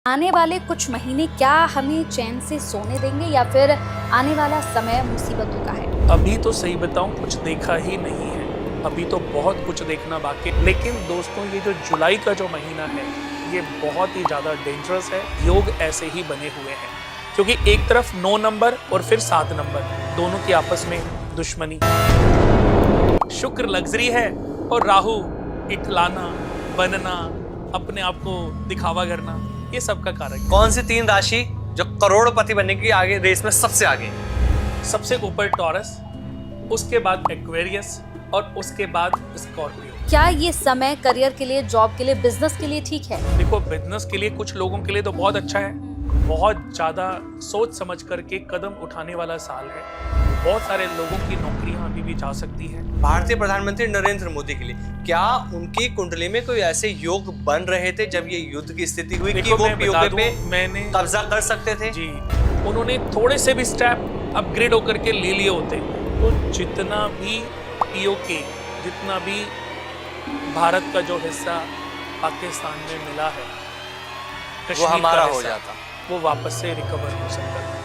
आने वाले कुछ महीने क्या हमें चैन से सोने देंगे या फिर आने वाला समय मुसीबतों का है? अभी तो सही बताऊं कुछ देखा ही नहीं है, अभी तो बहुत कुछ देखना बाकी है। लेकिन दोस्तों ये जो जुलाई का जो महीना है ये बहुत ही ज़्यादा डेंजरस है। योग ऐसे ही बने हुए हैं क्योंकि एक तरफ 9 नंबर और फिर 7 नंबर दोनों की आपस में दुश्मनी। शुक्र लग्जरी है और राहु इठलाना बनना, अपने आप को दिखावा करना, ये सब का कारक है। कौन सी 3 राशि जो करोड़पति बनने की आगे रेस में सबसे आगे? सबसे ऊपर टॉरस, उसके बाद एक्वेरियस और उसके बाद स्कॉर्पियो। क्या ये समय करियर के लिए, जॉब के लिए, बिजनेस के लिए ठीक है? देखो बिजनेस के लिए कुछ लोगों के लिए तो बहुत अच्छा है, बहुत ज्यादा सोच समझ करके कदम उठाने वाला साल है। बहुत सारे लोगों की नौकरियां अभी भी जा सकती हैं। भारतीय प्रधानमंत्री नरेंद्र मोदी के लिए क्या उनकी कुंडली में कोई ऐसे योग बन रहे थे जब ये युद्ध की स्थिति हुई कि वो पीओके पे मैंने कब्जा कर सकते थे? जी, उन्होंने थोड़े से भी स्टेप अपग्रेड होकर के ले लिए होते तो जितना भी पीओके, जितना भी भारत का जो हिस्सा पाकिस्तान में मिला है, वो कश्मीर हमारा का हो हिस्सा, जाता। वो वापस से रिकवर हो सकता है।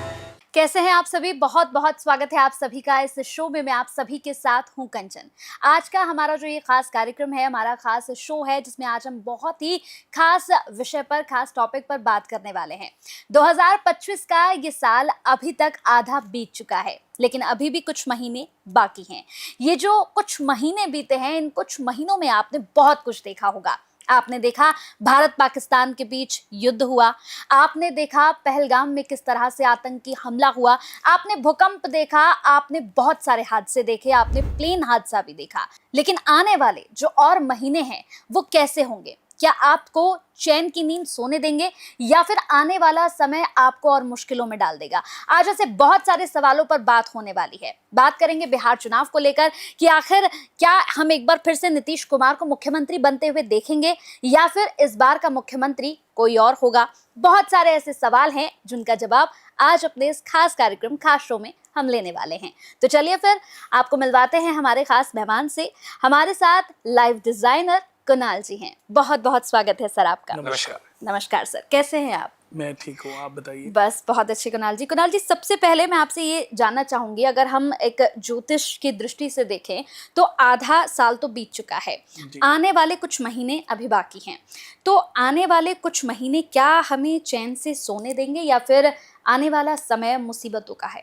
कैसे हैं आप सभी? बहुत बहुत स्वागत है आप सभी का इस शो में। मैं आप सभी के साथ हूं कंचन। आज का हमारा जो ये खास कार्यक्रम है, हमारा खास शो है, जिसमें आज हम बहुत ही खास विषय पर, खास टॉपिक पर बात करने वाले हैं। 2025 का ये साल अभी तक आधा बीत चुका है, लेकिन अभी भी कुछ महीने बाकी हैं। ये जो कुछ महीने बीते हैं, इन कुछ महीनों में आपने बहुत कुछ देखा होगा। आपने देखा भारत पाकिस्तान के बीच युद्ध हुआ, आपने देखा पहलगाम में किस तरह से आतंकी हमला हुआ, आपने भूकंप देखा, आपने बहुत सारे हादसे देखे, आपने प्लेन हादसा भी देखा। लेकिन आने वाले जो और महीने हैं वो कैसे होंगे? क्या आपको चैन की नींद सोने देंगे या फिर आने वाला समय आपको और मुश्किलों में डाल देगा? आज ऐसे बहुत सारे सवालों पर बात होने वाली है। बात करेंगे बिहार चुनाव को लेकर कि आखिर क्या हम एक बार फिर से नीतीश कुमार को मुख्यमंत्री बनते हुए देखेंगे या फिर इस बार का मुख्यमंत्री कोई और होगा? बहुत सारे ऐसे सवाल हैं जिनका जवाब आज अपने इस खास कार्यक्रम, खास शो में हम लेने वाले हैं। तो चलिए फिर आपको मिलवाते हैं हमारे खास मेहमान से। हमारे साथ लाइव डिजाइनर कुणाल जी हैं। बहुत बहुत स्वागत है सर आपका। नमस्कार। नमस्कार सर, कैसे हैं आप? मैं ठीक हूँ, आप बताइए। बस बहुत अच्छे कुणाल जी। कुणाल जी, सबसे पहले मैं आपसे ये जानना चाहूंगी, अगर हम एक ज्योतिष की दृष्टि से देखें तो आधा साल तो बीत चुका है, आने वाले कुछ महीने अभी बाकी हैं। तो आने वाले कुछ महीने क्या हमें चैन से सोने देंगे या फिर आने वाला समय मुसीबतों का है?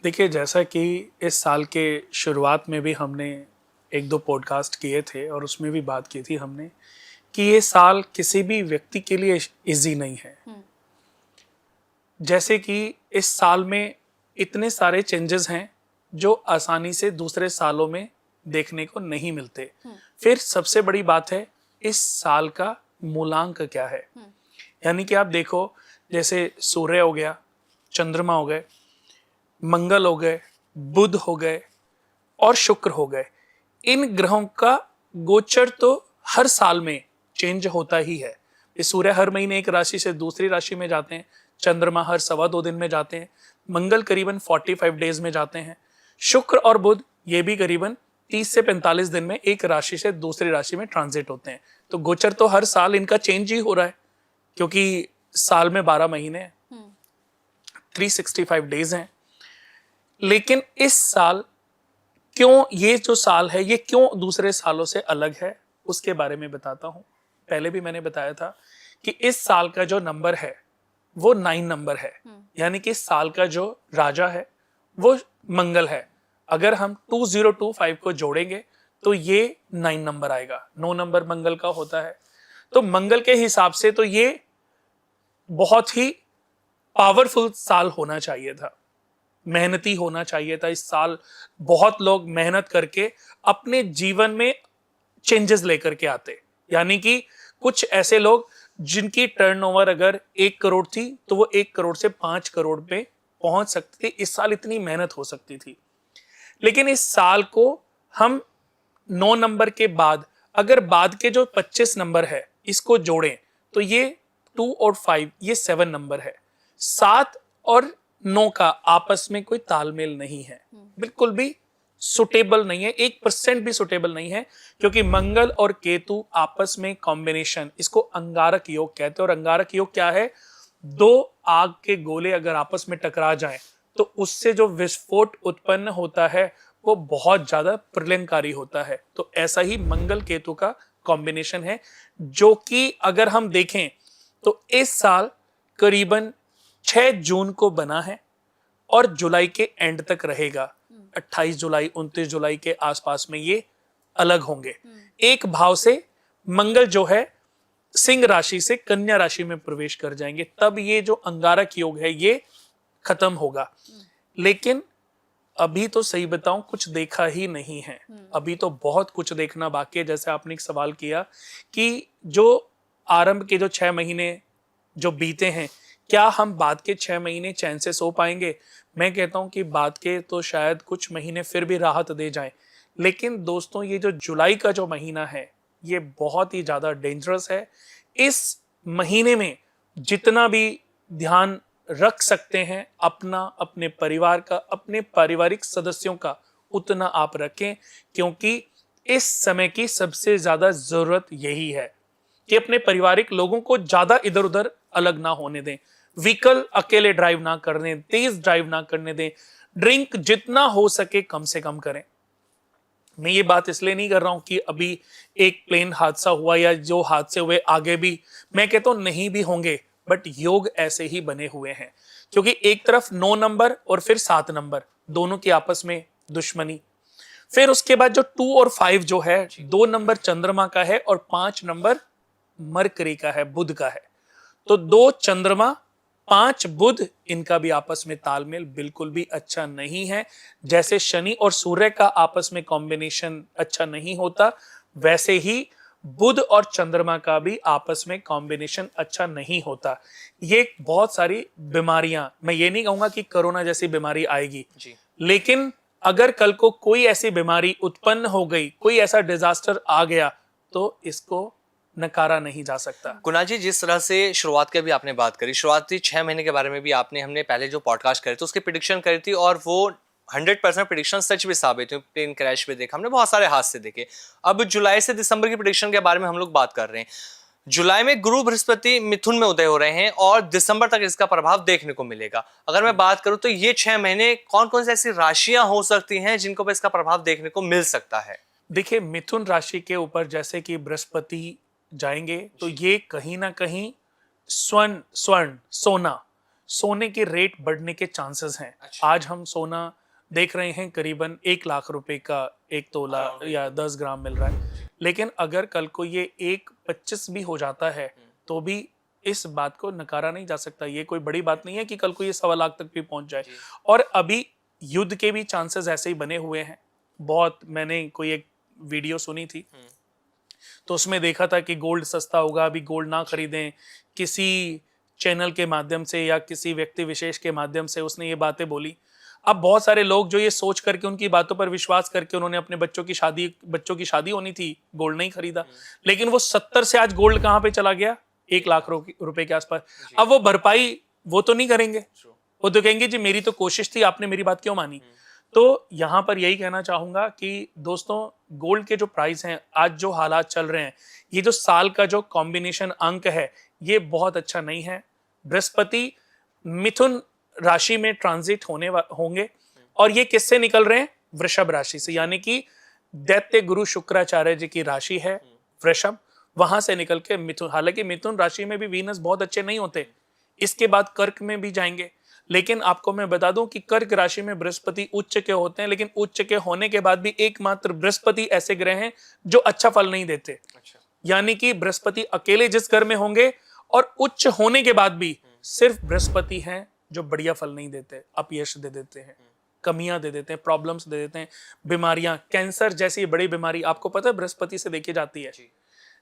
देखिए, जैसा कि इस साल के शुरुआत में भी हमने 1-2 पॉडकास्ट किए थे और उसमें भी बात की थी हमने कि ये साल किसी भी व्यक्ति के लिए इजी नहीं है। जैसे कि इस साल में इतने सारे चेंजेस हैं जो आसानी से दूसरे सालों में देखने को नहीं मिलते। फिर सबसे बड़ी बात है इस साल का मूलांक क्या है। यानी कि आप देखो, जैसे सूर्य हो गया, चंद्रमा हो गए, मंगल हो गए, बुध हो गए और शुक्र हो गए। इन ग्रहों का गोचर तो हर साल में चेंज होता ही है। सूर्य हर महीने एक राशि से दूसरी राशि में जाते हैं, चंद्रमा हर 2.25 दिन में जाते हैं, मंगल करीबन 45 डेज में जाते हैं, शुक्र और बुध ये भी करीबन 30 से 45 दिन में एक राशि से दूसरी राशि में ट्रांजिट होते हैं। तो गोचर तो हर साल इनका चेंज ही हो रहा है क्योंकि साल में 12 महीने हैं, 365 डेज हैं। लेकिन इस साल क्यों, ये जो साल है ये क्यों दूसरे सालों से अलग है, उसके बारे में बताता हूं। पहले भी मैंने बताया था कि इस साल का जो नंबर है वो 9 नंबर है। यानी कि इस साल का जो राजा है वो मंगल है। अगर हम 2025 को जोड़ेंगे तो ये 9 नंबर आएगा। 9 नंबर मंगल का होता है। तो मंगल के हिसाब से तो ये बहुत ही पावरफुल साल होना चाहिए था, मेहनती होना चाहिए था। इस साल बहुत लोग मेहनत करके अपने जीवन में चेंजेस लेकर के आते। यानी कि कुछ ऐसे लोग जिनकी टर्नओवर अगर 1 करोड़ थी तो वो 1 करोड़ से 5 करोड़ पे पहुंच सकते थे। इस साल इतनी मेहनत हो सकती थी। लेकिन इस साल को हम 9 नंबर के बाद अगर बाद के जो 25 नंबर है इसको जोड़ें तो ये 2 और 5 ये 7 नंबर है। 7 और 9 का आपस में कोई तालमेल नहीं है, बिल्कुल भी सुटेबल नहीं है, 1% भी सुटेबल नहीं है, क्योंकि मंगल और केतु आपस में कॉम्बिनेशन, इसको अंगारक योग कहते हैं। और अंगारक योग क्या है? दो आग के गोले अगर आपस में टकरा जाएं तो उससे जो विस्फोट उत्पन्न होता है वो बहुत ज्यादा प्रलयंकारी होता है। तो ऐसा ही मंगल केतु का कॉम्बिनेशन है, जो कि अगर हम देखें तो इस साल करीबन 6 जून को बना है और जुलाई के एंड तक रहेगा। 28 जुलाई 29 जुलाई के आसपास में ये अलग होंगे। एक भाव से मंगल जो है सिंह राशि से कन्या राशि में प्रवेश कर जाएंगे, तब ये जो अंगारक योग है ये खत्म होगा। लेकिन अभी तो सही बताऊं कुछ देखा ही नहीं है, अभी तो बहुत कुछ देखना बाकी है। जैसे आपने एक सवाल किया कि जो आरंभ के जो 6 महीने जो बीते हैं, क्या हम बाद के 6 महीने चैन से सो पाएंगे? मैं कहता हूं कि बाद के तो शायद कुछ महीने फिर भी राहत दे जाएं, लेकिन दोस्तों ये जो जुलाई का जो महीना है ये बहुत ही ज्यादा डेंजरस है। इस महीने में जितना भी ध्यान रख सकते हैं अपना, अपने परिवार का, अपने पारिवारिक सदस्यों का, उतना आप रखें, क्योंकि इस समय की सबसे ज्यादा जरूरत यही है कि अपने पारिवारिक लोगों को ज्यादा इधर उधर अलग ना होने दें, व्हीकल अकेले ड्राइव ना करने, तेज ड्राइव ना करने दें, ड्रिंक जितना हो सके कम से कम करें। मैं ये बात इसलिए नहीं कर रहा हूं कि अभी एक प्लेन हादसा हुआ या जो हादसे हुए आगे भी, मैं कहता हूं नहीं भी होंगे, बट योग ऐसे ही बने हुए हैं। क्योंकि एक तरफ 9 नंबर और फिर 7 नंबर दोनों की आपस में दुश्मनी, फिर उसके बाद जो 2 और 5 जो है, 2 नंबर चंद्रमा का है और 5 नंबर मरकरी का है, बुध का है। तो 2 चंद्रमा 5 बुध, इनका भी आपस में तालमेल बिल्कुल भी अच्छा नहीं है। जैसे शनि और सूर्य का आपस में कॉम्बिनेशन अच्छा नहीं होता, वैसे ही बुध और चंद्रमा का भी आपस में कॉम्बिनेशन अच्छा नहीं होता। ये बहुत सारी बीमारियां, मैं ये नहीं कहूंगा कि कोरोना जैसी बीमारी आएगी जी, लेकिन अगर कल को कोई ऐसी बीमारी उत्पन्न हो गई, कोई ऐसा डिजास्टर आ गया, तो इसको नकारा नहीं जा सकता। कुणाल जी, जिस तरह से शुरुआत की भी आपने बात करी, शुरुआती 6 महीने के बारे में भी हमने पहले जो पॉडकास्ट करे थे उसकी प्रिडिक्शन करी थी, और वो 100% प्रिडिक्शन सच भी साबित हुई। प्लेन क्रैश भी देखा हमने, बहुत सारे हादसे देखे। अब जुलाई से दिसंबर की प्रिडिक्शन के बारे में हम लोग बात कर रहे हैं। जुलाई में गुरु बृहस्पति मिथुन में उदय हो रहे हैं और दिसंबर तक इसका प्रभाव देखने को मिलेगा। अगर मैं बात करूं तो ये 6 महीने कौन कौन सी ऐसी राशियां हो सकती हैं जिनको पर इसका प्रभाव देखने को मिल सकता है? देखिए, मिथुन राशि के ऊपर जैसे कि बृहस्पति जाएंगे तो ये कहीं ना कहीं सोने के रेट बढ़ने के चांसेस हैं। आज हम सोना देख रहे हैं करीबन 1 लाख रुपए का 1 तोला या 10 ग्राम मिल रहा है, लेकिन अगर कल को ये 1.25 भी हो जाता है तो भी इस बात को नकारा नहीं जा सकता। ये कोई बड़ी बात नहीं है कि कल को ये 1.25 लाख तक भी पहुंच जाए। और अभी युद्ध के भी चांसेस ऐसे ही बने हुए हैं बहुत। मैंने कोई एक वीडियो सुनी थी तो उसमें देखा था कि गोल्ड सस्ता होगा, अभी गोल्ड ना खरीदें। किसी चैनल के माध्यम से या किसी व्यक्ति विशेष के माध्यम से उसने ये बातें बोली। अब बहुत सारे लोग जो ये सोच करके, उनकी बातों पर विश्वास करके, उन्होंने अपने बच्चों की शादी होनी थी, गोल्ड नहीं खरीदा, लेकिन वो 70 से आज गोल्ड कहां पे चला गया? 1 लाख रुपए के आसपास। अब वो भरपाई वो तो नहीं करेंगे, वो तो कहेंगे जी मेरी तो कोशिश थी, आपने मेरी बात क्यों मानी? तो यहां पर यही कहना चाहूंगा कि दोस्तों, गोल्ड के जो प्राइस हैं, आज जो हालात चल रहे हैं, ये जो साल का जो कॉम्बिनेशन अंक है ये बहुत अच्छा नहीं है। बृहस्पति मिथुन राशि में ट्रांजिट होंगे और ये किससे निकल रहे हैं? वृषभ राशि से, यानी कि दैत्य गुरु शुक्राचार्य जी की राशि है वृषभ, वहां से निकल के मिथुन। हालांकि मिथुन राशि में भी वीनस बहुत अच्छे नहीं होते, इसके बाद कर्क में भी जाएंगे। लेकिन आपको मैं बता दूं कि कर्क राशि में बृहस्पति उच्च के होते हैं, लेकिन उच्च के होने के बाद भी एकमात्र बृहस्पति ऐसे ग्रह हैं जो अच्छा फल नहीं देते। यानी कि बृहस्पति अकेले जिस घर में होंगे और उच्च होने के बाद भी सिर्फ बृहस्पति हैं जो बढ़िया फल नहीं देते, अपयश दे देते हैं, कमियां दे देते हैं, प्रॉब्लम्स दे देते हैं, बीमारियां, कैंसर जैसी बड़ी बीमारी आपको पता है बृहस्पति से देखी जाती है।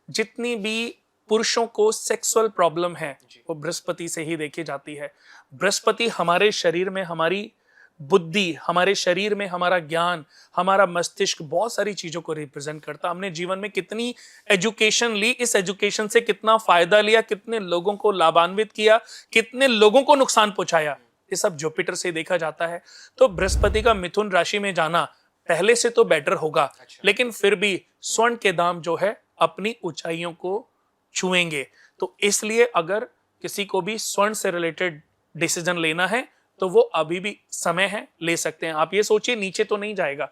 जितनी भी पुरुषों को सेक्सुअल प्रॉब्लम है वो बृहस्पति से ही देखी जाती है। बृहस्पति हमारे शरीर में हमारी बुद्धि, हमारे शरीर में हमारा ज्ञान, हमारा मस्तिष्क, बहुत सारी चीजों को रिप्रेजेंट करता है। हमने जीवन में कितनी एजुकेशन ली, इस एजुकेशन से कितना फायदा लिया, कितने लोगों को लाभान्वित किया, कितने लोगों को नुकसान पहुंचाया, ये सब जुपिटर से देखा जाता है। तो बृहस्पति का मिथुन राशि में जाना पहले से तो बेटर होगा, लेकिन फिर भी स्वर्ण के दाम जो है अपनी ऊंचाइयों को छुएंगे। तो इसलिए अगर किसी को भी स्वर्ण से रिलेटेड डिसीजन लेना है तो वो अभी भी समय है, ले सकते हैं। आप ये सोचिए नीचे तो नहीं जाएगा।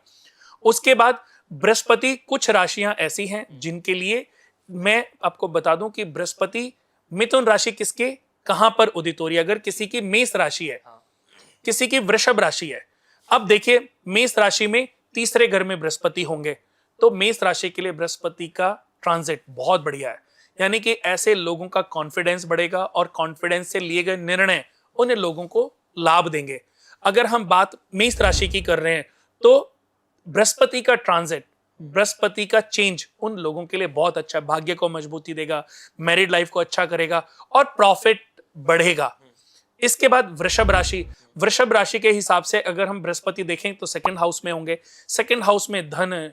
उसके बाद बृहस्पति, कुछ राशियां ऐसी हैं जिनके लिए मैं आपको बता दूं कि बृहस्पति मिथुन राशि किसके कहां पर उदित हो रही है। अगर किसी की मेष राशि है, किसी की वृषभ राशि है, अब देखिए मेष राशि में तीसरे घर में बृहस्पति होंगे, तो मेष राशि के लिए बृहस्पति का ट्रांजिट बहुत बढ़िया है। यानी कि ऐसे लोगों का कॉन्फिडेंस बढ़ेगा और कॉन्फिडेंस से लिए गए निर्णय उन लोगों को लाभ देंगे। अगर हम बात मेष राशि की कर रहे हैं तो बृहस्पति का ट्रांजिट, बृहस्पति का चेंज उन लोगों के लिए बहुत अच्छा है। भाग्य को मजबूती देगा, मैरिड लाइफ को अच्छा करेगा और प्रॉफिट बढ़ेगा। इसके बाद वृषभ राशि, वृषभ राशि के हिसाब से अगर हम बृहस्पति देखें तो सेकंड हाउस में होंगे। सेकंड हाउस में धन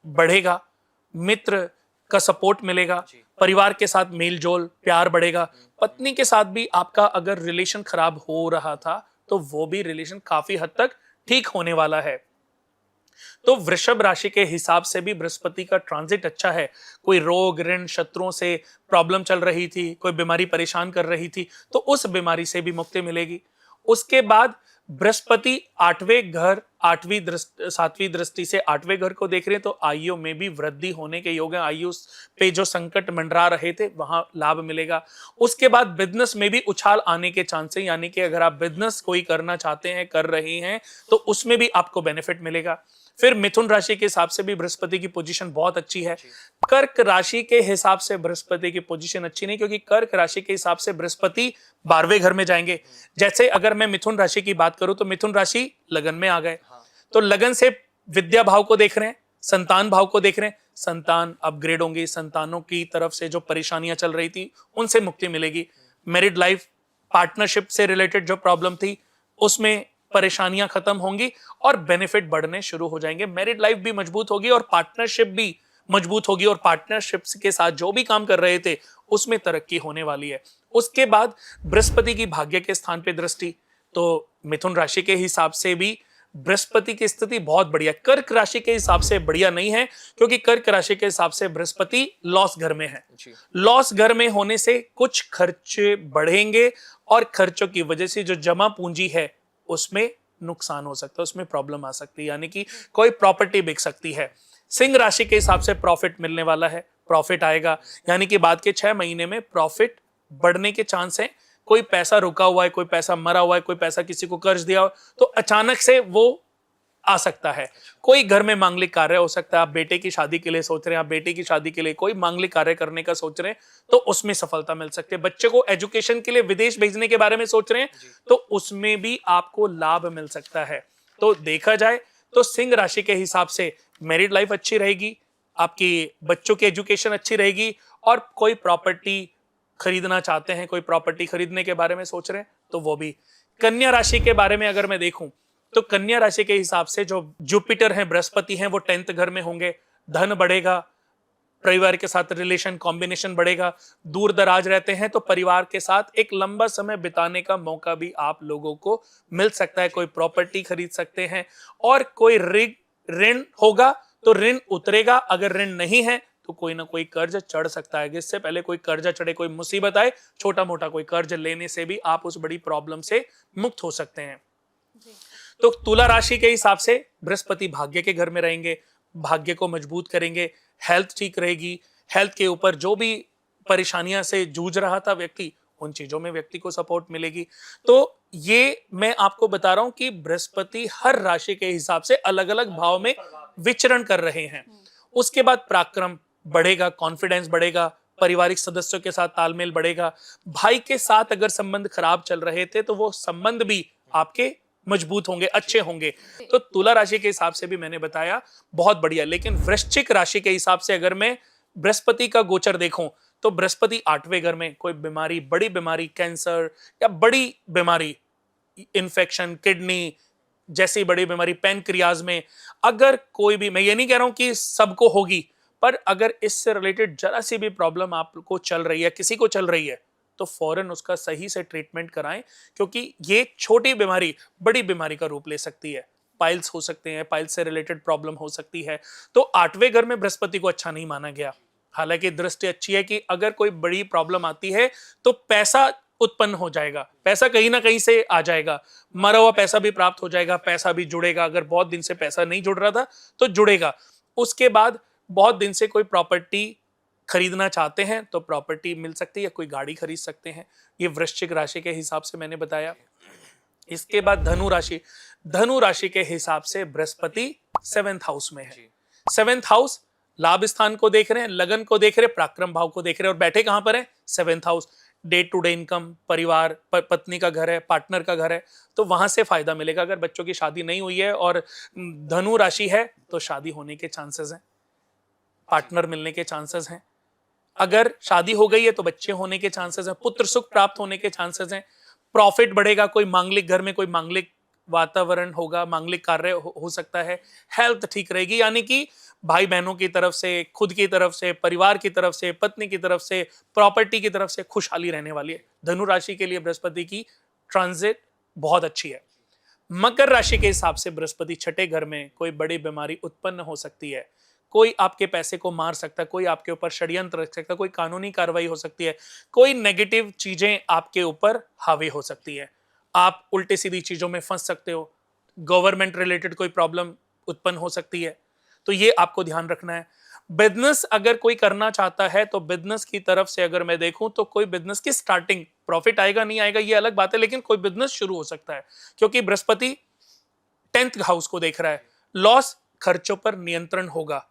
बढ़ेगा, मित्र का सपोर्ट मिलेगा, परिवार के साथ मेल जोल, प्यार बढ़ेगा। पत्नी के साथ भी आपका अगर रिलेशन खराब हो रहा था तो वो भी रिलेशन काफी हद तक ठीक होने वाला है। तो वृषभ राशि के हिसाब से भी बृहस्पति का ट्रांजिट अच्छा है। कोई रोग, ऋण, शत्रुओं से प्रॉब्लम चल रही थी, कोई बीमारी परेशान कर रही थी, तो उस बीमारी से भी मुक्ति मिलेगी। उसके बाद बृहस्पति आठवें घर, सातवीं दृष्टि से आठवें घर को देख रहे हैं, तो आयु में भी वृद्धि होने के योग है। आयु पे जो संकट मंडरा रहे थे वहां लाभ मिलेगा। उसके बाद बिजनेस में भी उछाल आने के चांस है, यानी कि अगर आप बिजनेस कोई करना चाहते हैं, कर रहे हैं, तो उसमें भी आपको बेनिफिट मिलेगा। फिर मिथुन राशि के हिसाब से भी बृहस्पति की पोजीशन बहुत अच्छी है। कर्क राशि के हिसाब से बृहस्पति की पोजीशन अच्छी नहीं, क्योंकि कर्क राशि के हिसाब से बृहस्पति 12वें घर में जाएंगे। जैसे अगर मैं मिथुन राशि की बात करूं तो मिथुन राशि लगन में आ गए, तो लगन से विद्या भाव को देख रहे हैं, संतान भाव को देख रहे हैं, संतान अपग्रेड होंगी, संतानों की तरफ से जो परेशानियां चल रही थी उनसे मुक्ति मिलेगी। मैरिड लाइफ, पार्टनरशिप से रिलेटेड जो प्रॉब्लम थी उसमें परेशानियां खत्म होंगी और बेनिफिट बढ़ने शुरू हो जाएंगे। मैरिड लाइफ भी मजबूत होगी और पार्टनरशिप भी मजबूत होगी, और पार्टनरशिप्स के साथ जो भी काम कर रहे थे उसमें तरक्की होने वाली है। उसके बाद बृहस्पति की भाग्य के स्थान पे दृष्टि, तो मिथुन राशि के हिसाब से भी बृहस्पति की स्थिति बहुत बढ़िया। कर्क राशि के हिसाब से बढ़िया नहीं है, क्योंकि कर्क राशि के हिसाब से बृहस्पति लॉस घर में है। लॉस घर में होने से कुछ खर्च बढ़ेंगे और खर्चों की वजह से जो जमा पूंजी है उसमें नुकसान हो सकता है, उसमें प्रॉब्लम आ सकती है, यानी कि कोई प्रॉपर्टी बिक सकती है। सिंह राशि के हिसाब से प्रॉफिट मिलने वाला है, प्रॉफिट आएगा, यानी कि बाद के 6 महीने में प्रॉफिट बढ़ने के चांस है। कोई पैसा रुका हुआ है, कोई पैसा मरा हुआ है, कोई पैसा किसी को कर्ज दिया हो, तो अचानक से वो आ सकता है। कोई घर में मांगलिक कार्य हो सकता है, आप बेटे की शादी के लिए सोच रहे हैं, आप बेटे की शादी के लिए कोई मांगलिक कार्य करने का सोच रहे हैं, तो उसमें सफलता मिल सकती है। बच्चे को एजुकेशन के लिए विदेश भेजने के बारे में सोच रहे हैं, तो उसमें भी आपको लाभ मिल सकता है। तो देखा जाए तो सिंह राशि के हिसाब से मैरिड लाइफ अच्छी रहेगी, आपकी बच्चों की एजुकेशन अच्छी रहेगी, और कोई प्रॉपर्टी खरीदना चाहते हैं, कोई प्रॉपर्टी खरीदने के बारे में सोच रहे हैं, तो वो भी। कन्या राशि के बारे में अगर मैं देखूं तो कन्या राशि के हिसाब से जो जुपिटर हैं, बृहस्पति हैं, वो 10th घर में होंगे। धन बढ़ेगा, परिवार के साथ रिलेशन कॉम्बिनेशन बढ़ेगा। दूर दराज रहते हैं तो परिवार के साथ एक लंबा समय बिताने का मौका भी आप लोगों को मिल सकता है। कोई प्रॉपर्टी खरीद सकते हैं, और कोई ऋण होगा तो ऋण उतरेगा, अगर ऋण नहीं है तो कोई ना कोई कर्ज चढ़ सकता है। इससे पहले कोई कर्जा चढ़े, कोई मुसीबत आए, छोटा मोटा कोई कर्ज लेने से भी आप उस बड़ी प्रॉब्लम से मुक्त हो सकते हैं। तो तुला राशि के हिसाब से बृहस्पति भाग्य के घर में रहेंगे, भाग्य को मजबूत करेंगे, हेल्थ ठीक रहेगी। हेल्थ के ऊपर जो भी परेशानियां से जूझ रहा था व्यक्ति, उन चीजों में व्यक्ति को सपोर्ट मिलेगी। तो ये मैं आपको बता रहा हूं कि बृहस्पति हर राशि के हिसाब से अलग अलग भाव में विचरण कर रहे हैं। उसके बाद पराक्रम बढ़ेगा, कॉन्फिडेंस बढ़ेगा, पारिवारिक सदस्यों के साथ तालमेल बढ़ेगा। भाई के साथ अगर संबंध खराब चल रहे थे तो वो संबंध भी आपके मजबूत होंगे, अच्छे होंगे। तो तुला राशि के हिसाब से भी मैंने बताया बहुत बढ़िया। लेकिन वृश्चिक राशि के हिसाब से अगर मैं बृहस्पति का गोचर देखूं तो बृहस्पति 8वें घर में, कोई बीमारी, बड़ी बीमारी, कैंसर या बड़ी बीमारी, इन्फेक्शन, किडनी जैसी बड़ी बीमारी, पैनक्रियाज में, अगर कोई भी, मैं ये नहीं कह रहा हूं कि सबको होगी, पर अगर इससे रिलेटेड जरा सी भी प्रॉब्लम आपको चल रही है, किसी को चल रही है, तो फौरन उसका सही से ट्रीटमेंट कराएं, क्योंकि ये छोटी बीमारी बड़ी बीमारी का रूप ले सकती है। पाइल्स हो सकते हैं, पाइल्स से रिलेटेड प्रॉब्लम हो सकती है। तो 8वें घर में बृहस्पति को अच्छा नहीं माना गया। हालांकि दृष्टि अच्छी है कि अगर कोई बड़ी प्रॉब्लम आती है तो पैसा उत्पन्न हो जाएगा, पैसा कहीं ना कहीं से आ जाएगा, मरा हुआ पैसा भी प्राप्त हो जाएगा, पैसा भी जुड़ेगा। अगर बहुत दिन से पैसा नहीं जुड़ रहा था तो जुड़ेगा। उसके बाद बहुत दिन से कोई प्रॉपर्टी खरीदना चाहते हैं तो प्रॉपर्टी मिल सकती है, कोई गाड़ी खरीद सकते हैं। ये वृश्चिक राशि के हिसाब से मैंने बताया। इसके बाद धनु राशि, धनु राशि के हिसाब से बृहस्पति 7th हाउस में है। 7th हाउस लाभ स्थान को देख रहे हैं, लगन को देख रहे हैं, पराक्रम भाव को देख रहे हैं, और बैठे कहां पर है? 7th house. Day to day income, परिवार, पत्नी का घर है, पार्टनर का घर है, तो वहां से फायदा मिलेगा। अगर बच्चों की शादी नहीं हुई है और धनु राशि है तो शादी होने के चांसेस हैं, पार्टनर मिलने के चांसेस हैं। अगर शादी हो गई है तो बच्चे होने के चांसेस हैं, पुत्र सुख प्राप्त होने के चांसेस हैं, प्रॉफिट बढ़ेगा, कोई मांगलिक घर में कोई मांगलिक वातावरण होगा, मांगलिक कार्य हो सकता है, हेल्थ ठीक रहेगी। यानी कि भाई बहनों की तरफ से, खुद की तरफ से, परिवार की तरफ से, पत्नी की तरफ से, प्रॉपर्टी की तरफ से खुशहाली रहने वाली है। धनु राशि के लिए बृहस्पति की ट्रांजिट बहुत अच्छी है। मकर राशि के हिसाब से बृहस्पति 6ठे घर में, कोई बड़ी बीमारी उत्पन्न हो सकती है, कोई आपके पैसे को मार सकता है, कोई आपके ऊपर षड्यंत्र रख सकता है, कोई कानूनी कार्रवाई हो सकती है, कोई नेगेटिव चीजें आपके ऊपर हावी हो सकती है, आप उल्टे सीधी चीजों में फंस सकते हो, गवर्नमेंट रिलेटेड कोई प्रॉब्लम उत्पन्न हो सकती है। तो ये आपको ध्यान रखना है। बिजनेस अगर कोई करना चाहता है तो बिजनेस की तरफ से अगर मैं देखूं तो कोई बिजनेस की स्टार्टिंग, प्रॉफिट आएगा नहीं आएगा ये अलग बात है, लेकिन कोई बिजनेस शुरू हो सकता है, क्योंकि बृहस्पति 10th हाउस को देख रहा है। लॉस, खर्चों पर नियंत्रण होगा,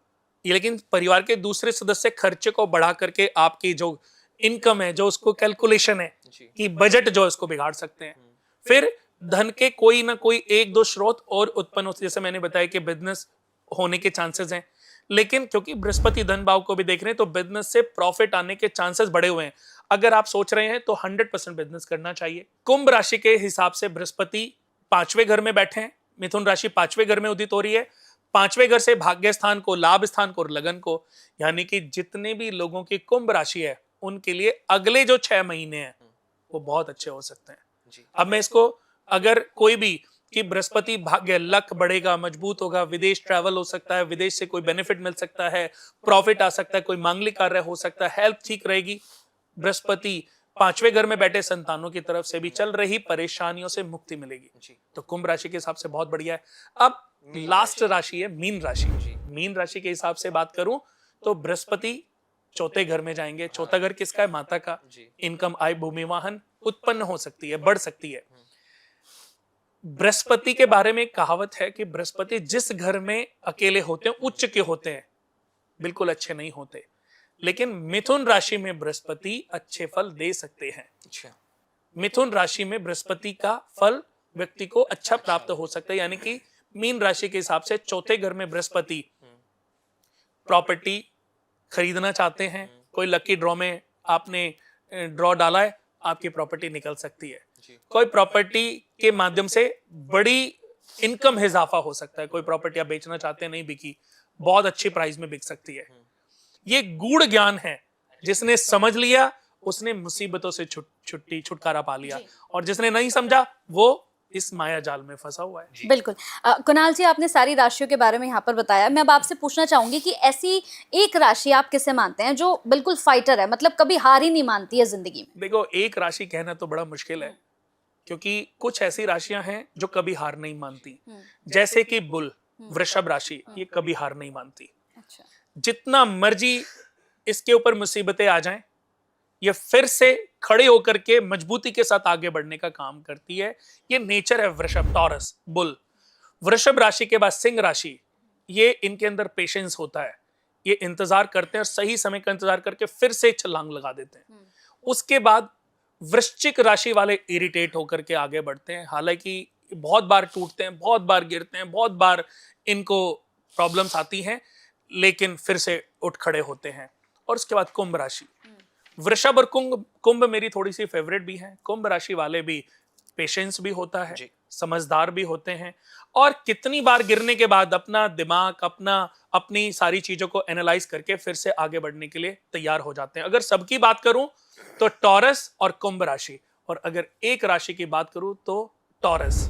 ये लेकिन परिवार के दूसरे सदस्य खर्चे को बढ़ा करके आपकी जो इनकम है, जो उसको कैलकुलेशन है कि बजट जो उसको बिगाड़ सकते हैं। फिर धन के कोई ना कोई एक दो स्रोत और उत्पन्न होते, जैसे मैंने बताया कि बिजनेस होने के चांसेस हैं, लेकिन क्योंकि बृहस्पति धन भाव को भी देख रहे हैं तो बिजनेस से प्रॉफिट आने के चांसेस बढ़े हुए हैं। अगर आप सोच रहे हैं तो 100% बिजनेस करना चाहिए। कुंभ राशि के हिसाब से बृहस्पति 5वें घर में बैठे हैं, मिथुन राशि 5वें घर में उदित हो रही है। 5वें घर से भाग्य स्थान को, लाभ स्थान को और लगन को, यानी कि जितने भी लोगों की कुंभ राशि है उनके लिए अगले जो 6 महीने हैं वो बहुत अच्छे हो सकते हैं। अब मैं इसको, अगर कोई भी कि बृहस्पति भाग्य, लक बढ़ेगा, मजबूत होगा, विदेश ट्रैवल हो सकता है, विदेश से कोई बेनिफिट मिल सकता है, प्रॉफिट आ सकता है, कोई मांगलिक कार्य हो सकता है, हेल्थ ठीक रहेगी। बृहस्पति 5वें घर में बैठे संतानों की तरफ से भी चल रही परेशानियों से मुक्ति मिलेगी। तो कुंभ राशि के हिसाब से बहुत बढ़िया है। अब लास्ट राशि है मीन राशि। मीन राशि के हिसाब से बात करूं तो बृहस्पति 4थे घर में जाएंगे। 4था घर किसका है? माता का। इनकम, आय, भूमि, वाहन उत्पन्न हो सकती है, बढ़ सकती है। बृहस्पति के बारे में एक कहावत है कि बृहस्पति जिस घर में अकेले होते हैं, उच्च के होते हैं, बिल्कुल अच्छे नहीं होते। लेकिन मिथुन राशि में बृहस्पति अच्छे फल दे सकते हैं। मिथुन राशि में बृहस्पति का फल व्यक्ति को अच्छा प्राप्त हो सकता है। यानी कि मीन राशि के हिसाब से 4थे घर में बृहस्पति प्रॉपर्टी खरीदना चाहते हैं, कोई लकी ड्रॉ में आपने ड्रॉ डाला है, आपकी प्रॉपर्टी निकल सकती है। कोई प्रॉपर्टी के माध्यम से बड़ी इनकम इजाफा हो सकता है। कोई प्रॉपर्टी आप बेचना चाहते हैं, नहीं बिकी, बहुत अच्छी प्राइस में बिक सकती है। ये गूढ़ ज्ञान है, जिसने समझ लिया उसने मुसीबतों से छुटकारा पा लिया, और जिसने नहीं समझा वो इस माया जाल में फंसा हुआ है। बिल्कुल। कुणाल जी, आपने सारी राशियों के बारे में यहाँ पर बताया। मैं अब आपसे पूछना चाहूंगी कि ऐसी एक राशि आप किसे मानते हैं जो बिल्कुल फाइटर है, मतलब कभी हार ही नहीं मानती है जिंदगी में? देखो, एक राशि कहना तो बड़ा मुश्किल है, क्योंकि कुछ ऐसी राशियां हैं जो कभी हार नहीं मानती। जैसे कि बुल, वृषभ राशि, ये कभी हार नहीं मानती। अच्छा। जितना मर्जी इसके ऊपर मुसीबतें आ जाएं, ये फिर से खड़े होकर के मजबूती के साथ आगे बढ़ने का काम करती है। ये नेचर है वृषभ, टॉरस, बुल। वृषभ राशि के बाद सिंह राशि, ये इनके अंदर पेशेंस होता है, ये इंतजार करते हैं और सही समय का इंतजार करके फिर से छलांग लगा देते हैं। उसके बाद वृश्चिक राशि वाले इरिटेट होकर के आगे बढ़ते हैं, हालांकि बहुत बार टूटते हैं, बहुत बार गिरते हैं, बहुत बार इनको प्रॉब्लम्स आती हैं, लेकिन फिर से उठ खड़े होते हैं। और उसके बाद कुंभ राशि, वृषभ और कुंभ मेरी थोड़ी सी फेवरेट भी है। कुंभ राशि वाले भी पेशेंस भी होता है, समझदार भी होते हैं, और कितनी बार गिरने के बाद अपना दिमाग, अपनी सारी चीजों को एनालाइज करके फिर से आगे बढ़ने के लिए तैयार हो जाते हैं। अगर सबकी बात करूं तो टॉरस और कुंभ राशि, और अगर एक राशि की बात करूं तो टॉरस।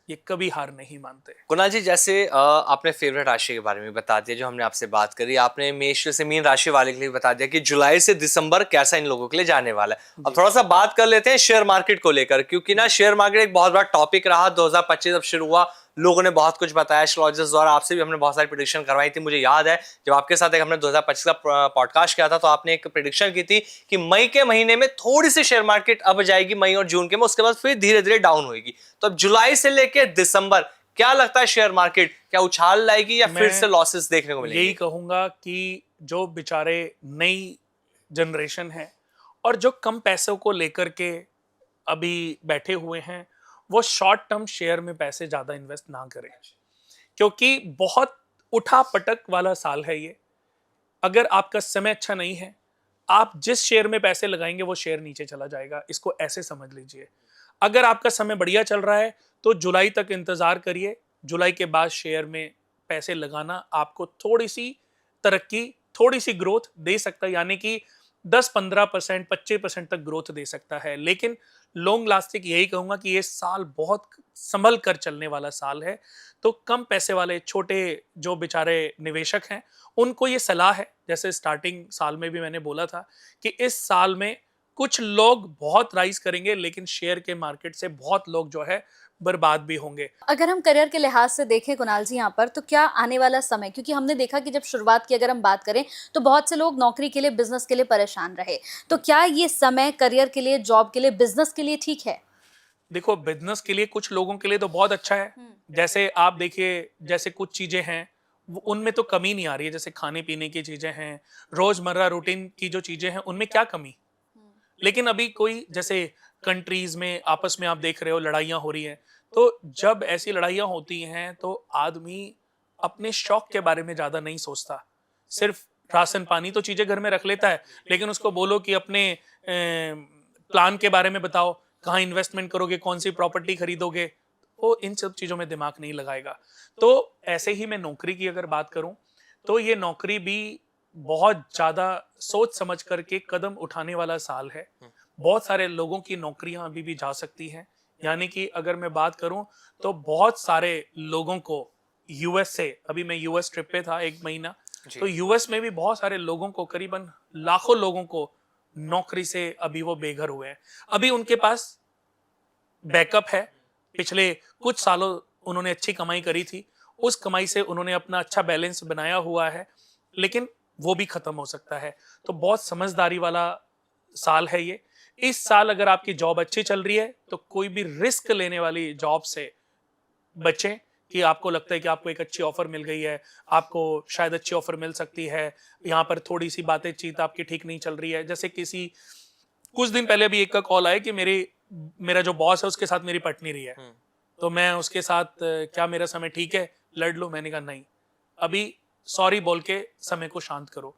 ये कभी हार नहीं मानते। कुणाल जी, जैसे आपने फेवरेट राशि के बारे में बता दिया, जो हमने आपसे बात करी, आपने मेष से मीन राशि वाले के लिए बता दिया कि जुलाई से दिसंबर कैसा इन लोगों के लिए जाने वाला है। अब थोड़ा सा बात कर लेते हैं शेयर मार्केट को लेकर, क्योंकि ना शेयर मार्केट एक बहुत बड़ा टॉपिक रहा। 2025 अब शुरू हुआ, लोगों ने बहुत कुछ बताया, एस्ट्रोलॉजर्स द्वारा आपसे भी हमने बहुत सारी प्रेडिक्शन करवाई थी। मुझे याद है जब आपके साथ एक हमने 2025 का पॉडकास्ट किया था, तो आपने एक प्रेडिक्शन की थी कि मई के महीने में थोड़ी सी शेयर मार्केट अब जाएगी, मई और जून के में, उसके बाद फिर धीरे धीरे डाउन होगी। तो अब जुलाई से लेकर दिसंबर क्या लगता है, शेयर मार्केट क्या उछाल लाएगी या फिर से लॉसेस देखने को मिलेंगे? यही कहूंगा कि जो बेचारे नई जनरेशन है और जो कम पैसों को लेकर के अभी बैठे हुए हैं, वो शॉर्ट टर्म शेयर में पैसे ज्यादा इन्वेस्ट ना करें, क्योंकि बहुत उठा पटक वाला साल है ये। अगर आपका समय अच्छा नहीं है, आप जिस शेयर में पैसे लगाएंगे वो शेयर नीचे चला जाएगा, इसको ऐसे समझ लीजिए। अगर आपका समय बढ़िया चल रहा है तो जुलाई तक इंतजार करिए, जुलाई के बाद शेयर में पैसे लगाना आपको थोड़ी सी तरक्की, थोड़ी सी ग्रोथ दे सकता है, यानी कि 10-15%, 25% तक ग्रोथ दे सकता है। लेकिन लॉन्ग लास्टिंग यही कहूंगा कि ये साल बहुत संभल कर चलने वाला साल है। तो कम पैसे वाले छोटे जो बेचारे निवेशक हैं, उनको ये सलाह है, जैसे स्टार्टिंग साल में भी मैंने बोला था कि इस साल में कुछ लोग बहुत राइज करेंगे, लेकिन शेयर के मार्केट से बहुत लोग जो है बर्बाद भी होंगे। अगर हम करियर के लिहाज से देखें कुणाल जी यहाँ पर, तो क्या आने वाला समय, क्योंकि हमने देखा कि जब शुरुआत की अगर हम बात करें तो बहुत से लोग नौकरी के लिए, बिजनेस के लिए परेशान रहे, तो क्या ये समय करियर के लिए, जॉब के लिए, बिजनेस के लिए ठीक है? देखो, बिजनेस के लिए कुछ लोगों के लिए तो बहुत अच्छा है। जैसे आप देखिए, जैसे कुछ चीजें हैं उनमें तो कमी नहीं आ रही है, जैसे खाने पीने की चीजें हैं, रोजमर्रा रूटीन की जो चीजें हैं उनमें क्या कमी। लेकिन अभी कोई जैसे कंट्रीज में आपस में आप देख रहे हो लड़ाइयाँ हो रही हैं, तो जब ऐसी लड़ाइयाँ होती हैं तो आदमी अपने शौक के बारे में ज्यादा नहीं सोचता, सिर्फ राशन पानी तो चीजें घर में रख लेता है, लेकिन उसको बोलो कि अपने प्लान के बारे में बताओ, कहाँ इन्वेस्टमेंट करोगे, कौन सी प्रॉपर्टी खरीदोगे, वो इन सब चीजों में दिमाग नहीं लगाएगा। तो ऐसे ही मैं नौकरी की अगर बात करूं, तो ये नौकरी भी बहुत ज्यादा सोच समझ करके कदम उठाने वाला साल है। बहुत सारे लोगों की नौकरियां अभी भी जा सकती हैं, यानी कि अगर मैं बात करूं तो बहुत सारे लोगों को यूएस से, अभी मैं यूएस ट्रिप पे था 1 महीना, तो यूएस में भी बहुत सारे लोगों को, करीबन लाखों लोगों को नौकरी से अभी वो बेघर हुए हैं। अभी उनके पास बैकअप है, पिछले कुछ सालों उन्होंने अच्छी कमाई करी थी, उस कमाई से उन्होंने अपना अच्छा बैलेंस बनाया हुआ है, लेकिन वो भी खत्म हो सकता है। तो बहुत समझदारी वाला साल है ये। इस साल अगर आपकी जॉब अच्छी चल रही है तो कोई भी रिस्क लेने वाली जॉब से बचें, कि आपको लगता है कि आपको एक अच्छी ऑफर मिल गई है, आपको शायद अच्छी ऑफर मिल सकती है, यहाँ पर थोड़ी सी बातचीत आपकी ठीक नहीं चल रही है। जैसे कुछ दिन पहले भी एक का कॉल आया कि मेरा जो बॉस है उसके साथ मेरी पट नहीं रही है, तो मैं उसके साथ क्या मेरा समय ठीक है, लड़ लूं? मैंने कहा नहीं, अभी सॉरी बोल के समय को शांत करो,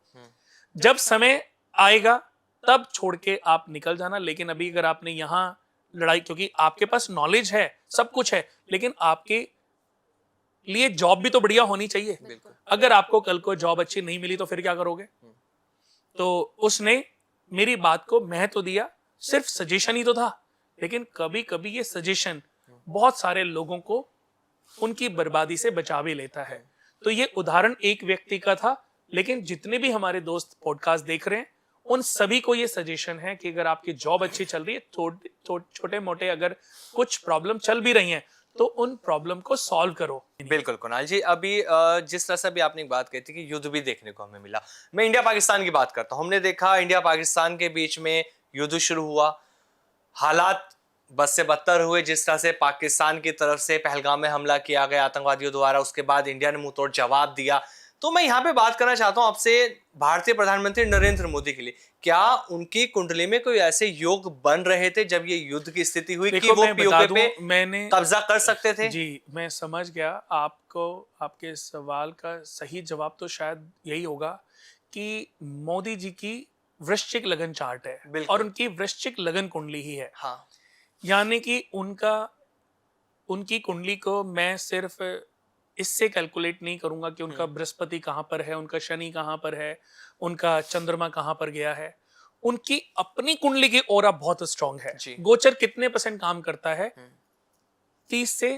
जब समय आएगा तब छोड़ के आप निकल जाना। लेकिन अभी अगर आपने यहाँ लड़ाई, क्योंकि आपके पास नॉलेज है, सब कुछ है, लेकिन आपके लिए जॉब भी तो बढ़िया होनी चाहिए। अगर आपको कल को जॉब अच्छी नहीं मिली तो फिर क्या करोगे? तो उसने मेरी बात को महत्व दिया, सिर्फ सजेशन ही तो था, लेकिन कभी कभी ये सजेशन बहुत सारे लोगों को उनकी बर्बादी से बचा भी लेता है। तो ये उदाहरण एक व्यक्ति का था, लेकिन जितने भी हमारे दोस्त पॉडकास्ट देख रहे हैं उन सभी को ये सजेशन है कि अगर आपकी जॉब अच्छी चल रही है, छोटे मोटे अगर कुछ प्रॉब्लम चल भी रही हैं तो उन प्रॉब्लम को सॉल्व करो। बिल्कुल कुणाल जी, अभी जिस तरह से अभी आपने एक बात कही थी कि युद्ध भी देखने को हमें मिला, मैं इंडिया पाकिस्तान की बात करता हूं। हमने देखा इंडिया पाकिस्तान के बीच में युद्ध शुरू हुआ, हालात बस से बदतर हुए। जिस तरह से पाकिस्तान की तरफ से पहलगाम में हमला किया गया आतंकवादियों द्वारा, उसके बाद इंडिया ने मुंहतोड़ जवाब दिया। तो मैं यहाँ पे बात करना चाहता हूँ आपसे भारतीय प्रधानमंत्री नरेंद्र मोदी के लिए, क्या उनकी कुंडली में कोई ऐसे योग बन रहे थे जब ये युद्ध की स्थिति हुई कि वो पीओके पे मैंने कब्जा कर सकते थे? जी, मैं समझ गया आपको। आपके सवाल का सही जवाब तो शायद यही होगा कि मोदी जी की वृश्चिक लगन चार्ट है और उनकी वृश्चिक लगन कुंडली ही है। हाँ, यानी कि उनकी कुंडली को मैं सिर्फ इससे कैलकुलेट नहीं करूंगा कि उनका बृहस्पति कहाँ पर है, उनका शनि कहाँ पर है, उनका चंद्रमा कहाँ पर गया है। उनकी अपनी कुंडली की ऑरा बहुत स्ट्रांग है। गोचर कितने % काम करता है? 30 से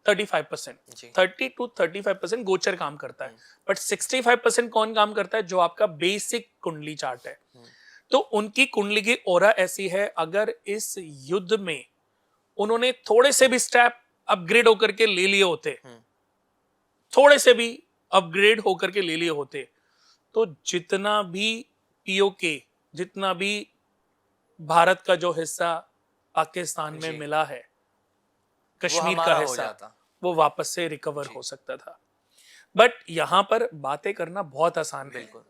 35%, जी। 30 to 35% गोचर काम करता है, बट 65% कौन काम करता है? जो आपका बेसिक कुंडली चार्ट है। तो उनकी कुंडली की ओरा ऐसी है, अगर इस युद्ध में उन्होंने थोड़े से भी स्टेप अपग्रेड होकर के ले लिए होते, थोड़े से भी अपग्रेड होकर के ले लिए होते, तो जितना भी पीओके, जितना भी भारत का जो हिस्सा पाकिस्तान में जी। मिला है, कश्मीर हमारा का हो हिस्सा, जाता। वो वापस से रिकवर जी। हो सकता था। बट यहां पर बातें करना बहुत आसान है। बिल्कुल।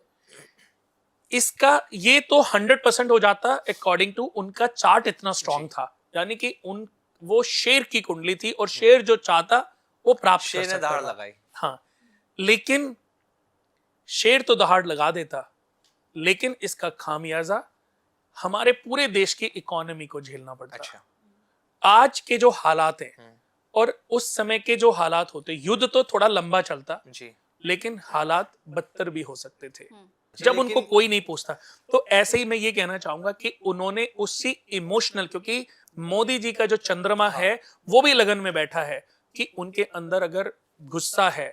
इसका ये तो 100% हो जाता अकॉर्डिंग टू उनका चार्ट इतना स्ट्रांग था, यानी कि उन वो शेर की कुंडली थी और शेर जो चाहता वो प्राप्त कर शेर ने सकता दहाड़ था। लगाई। हाँ, लेकिन शेर तो दहाड़ लगा देता, लेकिन इसका खामियाजा हमारे पूरे देश की इकोनॉमी को झेलना पड़ता। अच्छा। आज के जो हालात हैं और उस समय के जो हालात होते, युद्ध तो थोड़ा लंबा चलता, जी। लेकिन हालात बदतर भी हो सकते थे जी, जब उनको लेकिन कोई नहीं पूछता। तो ऐसे ही मैं ये कहना चाहूंगा कि उन्होंने उसी इमोशनल, क्योंकि मोदी जी का जो चंद्रमा है वो भी लगन में बैठा है कि उनके अंदर अगर गुस्सा है,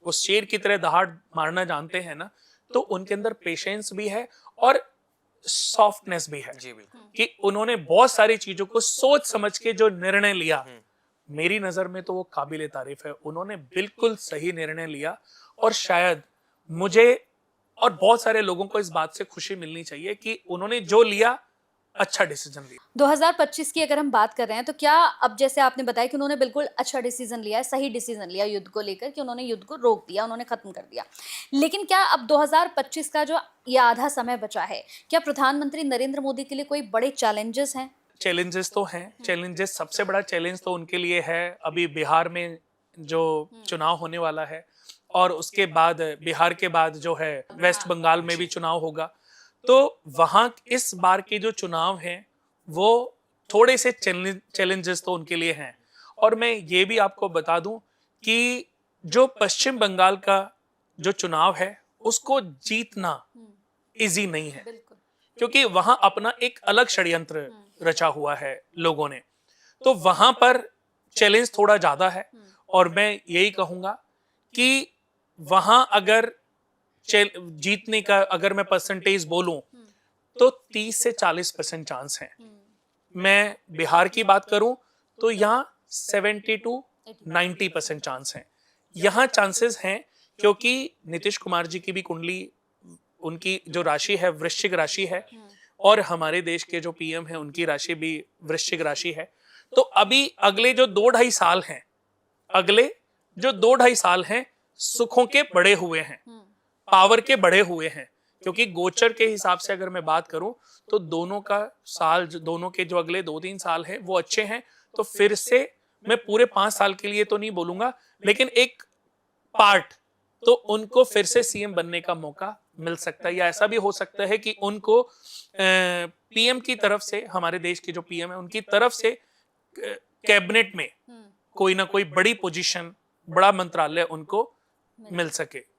वो शेर की तरह दहाड़ मारना जानते हैं ना, तो उनके अंदर पेशेंस भी है और सॉफ्टनेस भी है जी बिल्कुल। कि उन्होंने बहुत सारी चीजों को सोच समझ के जो निर्णय लिया, मेरी नजर में तो वो काबिले तारीफ है। उन्होंने बिल्कुल सही निर्णय लिया और शायद मुझे और बहुत सारे लोगों को इस बात से खुशी मिलनी चाहिए कि उन्होंने जो लिया, अच्छा डिसीजन लिया। 2025 की अगर हम बात कर रहे हैं तो क्या, अब जैसे आपने बताया कि उन्होंने बिल्कुल अच्छा डिसीजन लिया है, सही डिसीजन लिया युद्ध को लेकर कि उन्होंने युद्ध को रोक दिया, उन्होंने खत्म कर दिया, लेकिन क्या अब 2025 का जो ये आधा समय बचा है, क्या प्रधानमंत्री नरेंद्र मोदी के लिए कोई बड़े चैलेंजेस हैं? चैलेंजेस तो हैं। चैलेंजेस, सबसे बड़ा चैलेंज तो उनके लिए है अभी बिहार में जो चुनाव होने वाला है, और उसके बाद बिहार के बाद जो है वेस्ट बंगाल में भी चुनाव होगा। तो वहां इस बार के जो चुनाव हैं वो थोड़े से चैलेंजेस तो उनके लिए हैं। और मैं ये भी आपको बता दूं कि जो पश्चिम बंगाल का जो चुनाव है उसको जीतना इजी नहीं है, बिल्कुल। क्योंकि वहां अपना एक अलग षड्यंत्र रचा हुआ है लोगों ने। तो वहां पर चैलेंज थोड़ा ज्यादा है, और मैं यही कहूंगा कि वहां अगर जीतने का अगर मैं परसेंटेज बोलूं तो 30 से 40% चांस है। मैं बिहार की बात करूं तो यहाँ 70 to 90% चांस है। यहाँ चांसेस हैं क्योंकि नीतीश कुमार जी की भी कुंडली, उनकी जो राशि है वृश्चिक राशि है, और हमारे देश के जो पीएम है उनकी राशि भी वृश्चिक राशि है। तो अभी अगले जो 2-2.5 साल हैं, अगले जो 2-2.5 साल हैं सुखों के बड़े हुए हैं, पावर के बड़े हुए हैं, क्योंकि गोचर के हिसाब से अगर मैं बात करूं तो दोनों का साल, दोनों के जो अगले 2-3 साल हैं वो अच्छे हैं। तो फिर से मैं पूरे 5 साल के लिए तो नहीं बोलूंगा, लेकिन एक पार्ट तो उनको फिर से सीएम बनने का मौका मिल सकता है, या ऐसा भी हो सकता है कि उनको पीएम की तरफ से, हमारे देश के जो पीएम है उनकी तरफ से कैबिनेट में कोई ना कोई बड़ी पोजीशन, बड़ा मंत्रालय उनको मिल सके।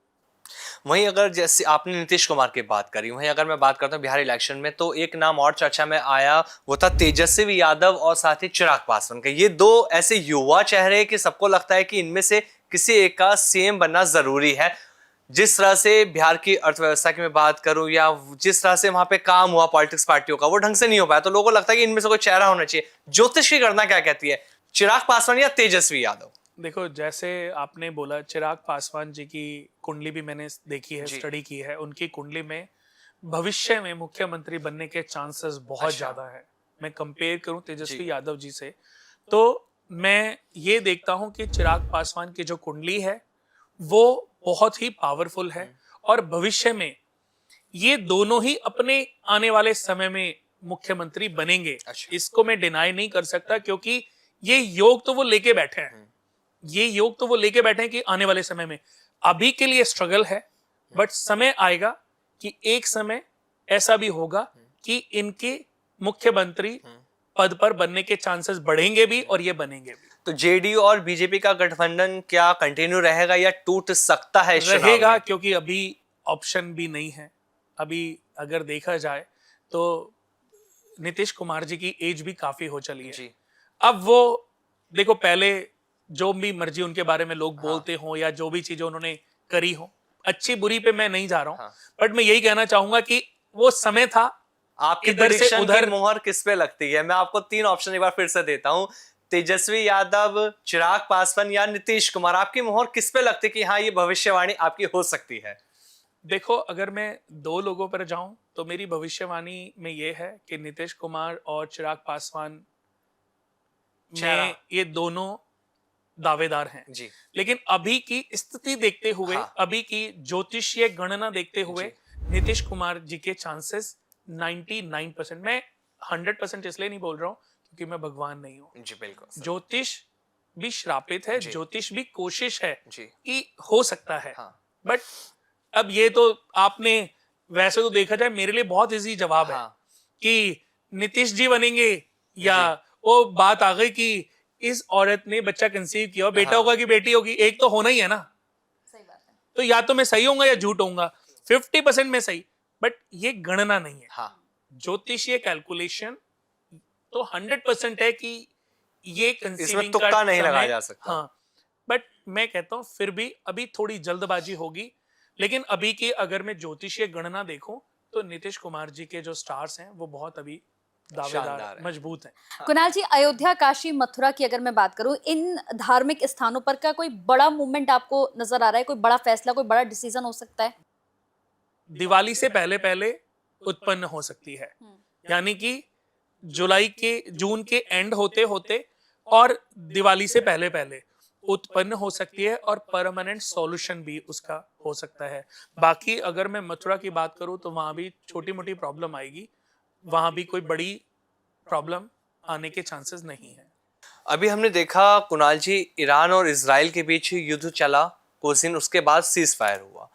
वहीं अगर जैसे आपने नीतीश कुमार की बात करी, वहीं अगर मैं बात करता हूँ बिहार इलेक्शन में, तो एक नाम और चर्चा में आया, वो था तेजस्वी यादव और साथ ही चिराग पासवान का। ये दो ऐसे युवा चेहरे कि सबको लगता है कि इनमें से किसी एक का सीएम बनना जरूरी है। जिस तरह से बिहार की अर्थव्यवस्था की मैं बात करूं, या जिस तरह से वहां पे काम हुआ पॉलिटिक्स पार्टियों का, वो ढंग से नहीं हो पाया, तो लोगों को लगता है कि इनमें से कोई चेहरा होना चाहिए। ज्योतिष की गणना क्या कहती है, चिराग पासवान या तेजस्वी यादव? देखो, जैसे आपने बोला, चिराग पासवान जी की कुंडली भी मैंने देखी है, स्टडी की है। उनकी कुंडली में भविष्य में मुख्यमंत्री बनने के चांसेस बहुत ज्यादा है। मैं कंपेयर करूं तेजस्वी यादव जी से, तो मैं ये देखता हूं कि चिराग पासवान की जो कुंडली है वो बहुत ही पावरफुल है, और भविष्य में ये दोनों ही अपने आने वाले समय में मुख्यमंत्री बनेंगे। इसको मैं डिनाई नहीं कर सकता, क्योंकि ये योग तो वो लेके बैठे हैं, ये योग तो वो लेके बैठे हैं कि आने वाले समय में, अभी के लिए स्ट्रगल है, बट समय आएगा कि एक समय ऐसा भी होगा कि इनके मुख्यमंत्री पद पर बनने के चांसेस बढ़ेंगे भी, और ये बनेंगे भी। तो जेडीयू और बीजेपी का गठबंधन क्या कंटिन्यू रहेगा या टूट सकता है? रहेगा, क्योंकि अभी ऑप्शन भी नहीं है। अभी अगर देखा जाए तो नीतीश कुमार जी की एज भी काफी हो चली है। अब वो देखो, पहले जो भी मर्जी उनके बारे में लोग बोलते हों या जो भी चीजें उन्होंने करी हो, अच्छी बुरी पे मैं नहीं जा रहा हूँ, बट मैं यही कहना चाहूंगा कि वो समय था। आपकी इधर से प्रेडिक्शन उधर की मोहर किस पे लगती है? मैं आपको 3 ऑप्शन एक बार फिर से देता हूँ, तेजस्वी यादव, चिराग पासवान या नीतीश कुमार। आपकी मोहर किस पे लगती है कि हाँ ये भविष्यवाणी आपकी हो सकती है? देखो, अगर मैं 2 लोगों पर जाऊं तो मेरी भविष्यवाणी में ये है कि नीतीश कुमार और चिराग पासवान चेहरा। में ये दोनों दावेदार हैं। जी। लेकिन अभी की स्थिति देखते हुए, हाँ। अभी की ज्योतिषीय गणना देखते हुए जी। नीतीश कुमार जी के चांसेस 99%। मैं 100% इसलिए नहीं बोल रहा हूं क्योंकि मैं भगवान नहीं हूं। जी बिल्कुल। ज्योतिष भी श्रापित है, जी। ज्योतिष भी कोशिश है जी। कि हो सकता है। हाँ। बट अब ये तो आपने, वैसे तो देखा जाए मेरे लिए बहुत इजी जवाब है हाँ। कि नीतीश जी बनेंगे, या जी। वो बात आ गई कि इस औरत ने बच्चा कंसीव किया, बेटा हाँ। होगा कि बेटी होगी, एक तो होना ही है ना। सही बात है। तो या तो मैं सही होऊंगा या झूठ होऊंगा, 50% में सही, बट ये गणना नहीं है। हाँ। ज्योतिषीय कैलकुलेशन तो 100% है कि ये इसमें कंसीविंग तुक्का का नहीं लगाया समय, जा सकता। हाँ, बट मैं कहता हूं फिर भी अभी थोड़ी जल्दबाजी होगी। लेकिन अभी की अगर मैं ज्योतिषीय गणना देखूं तो नीतीश कुमार जी के जो स्टार्स हैं वो बहुत अभी दावेदार, शानदार है। मजबूत हैं। कुणाल जी, अयोध्या, काशी, मथुरा की अगर मैं बात करूं, इन धार्मिक स्थानों पर का कोई बड़ा मूवमेंट आपको नजर आ रहा है? कोई बड़ा फैसला, कोई बड़ा डिसीजन हो सकता है? दिवाली से पहले पहले उत्पन्न हो सकती है, यानी कि जून के एंड होते होते और दिवाली से पहले पहले उत्पन्न हो सकती है, और परमानेंट सॉल्यूशन भी उसका हो सकता है। बाकी अगर मैं मथुरा की बात करूं तो वहां भी छोटी मोटी प्रॉब्लम आएगी, वहां भी कोई बड़ी प्रॉब्लम आने के चांसेस नहीं है। अभी हमने देखा कुणाल जी, ईरान और इजराइल के बीच युद्ध चला कुछ दिन, उसके बाद सीज फायर हुआ।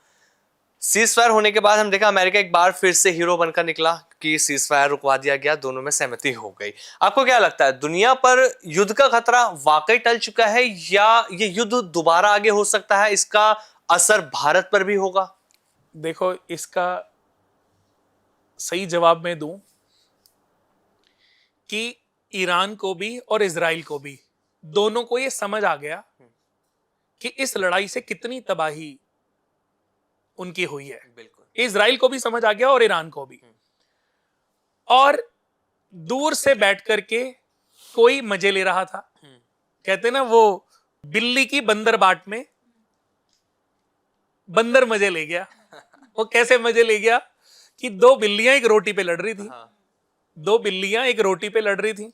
सीज फायर होने के बाद हम देखा अमेरिका एक बार फिर से हीरो बनकर निकला कि सीज फायर रुकवा दिया गया, दोनों में सहमति हो गई। आपको क्या लगता है, दुनिया पर युद्ध का खतरा वाकई टल चुका है या ये युद्ध दोबारा आगे हो सकता है? इसका असर भारत पर भी होगा? देखो, इसका सही जवाब मैं दूं कि ईरान को भी और इजराइल को भी, दोनों को ये समझ आ गया कि इस लड़ाई से कितनी तबाही उनकी हुई है। बिल्कुल। इजराइल को भी समझ आ गया और ईरान को भी। और दूर से बैठ करके कोई मजे ले रहा था। कहते ना वो बिल्ली की बंदर बाट में बंदर मजे ले गया। वो कैसे मजे ले गया कि 2 बिल्लियां एक रोटी पे लड़ रही थी। हाँ। 2 बिल्लियां एक रोटी पे लड़ रही थी।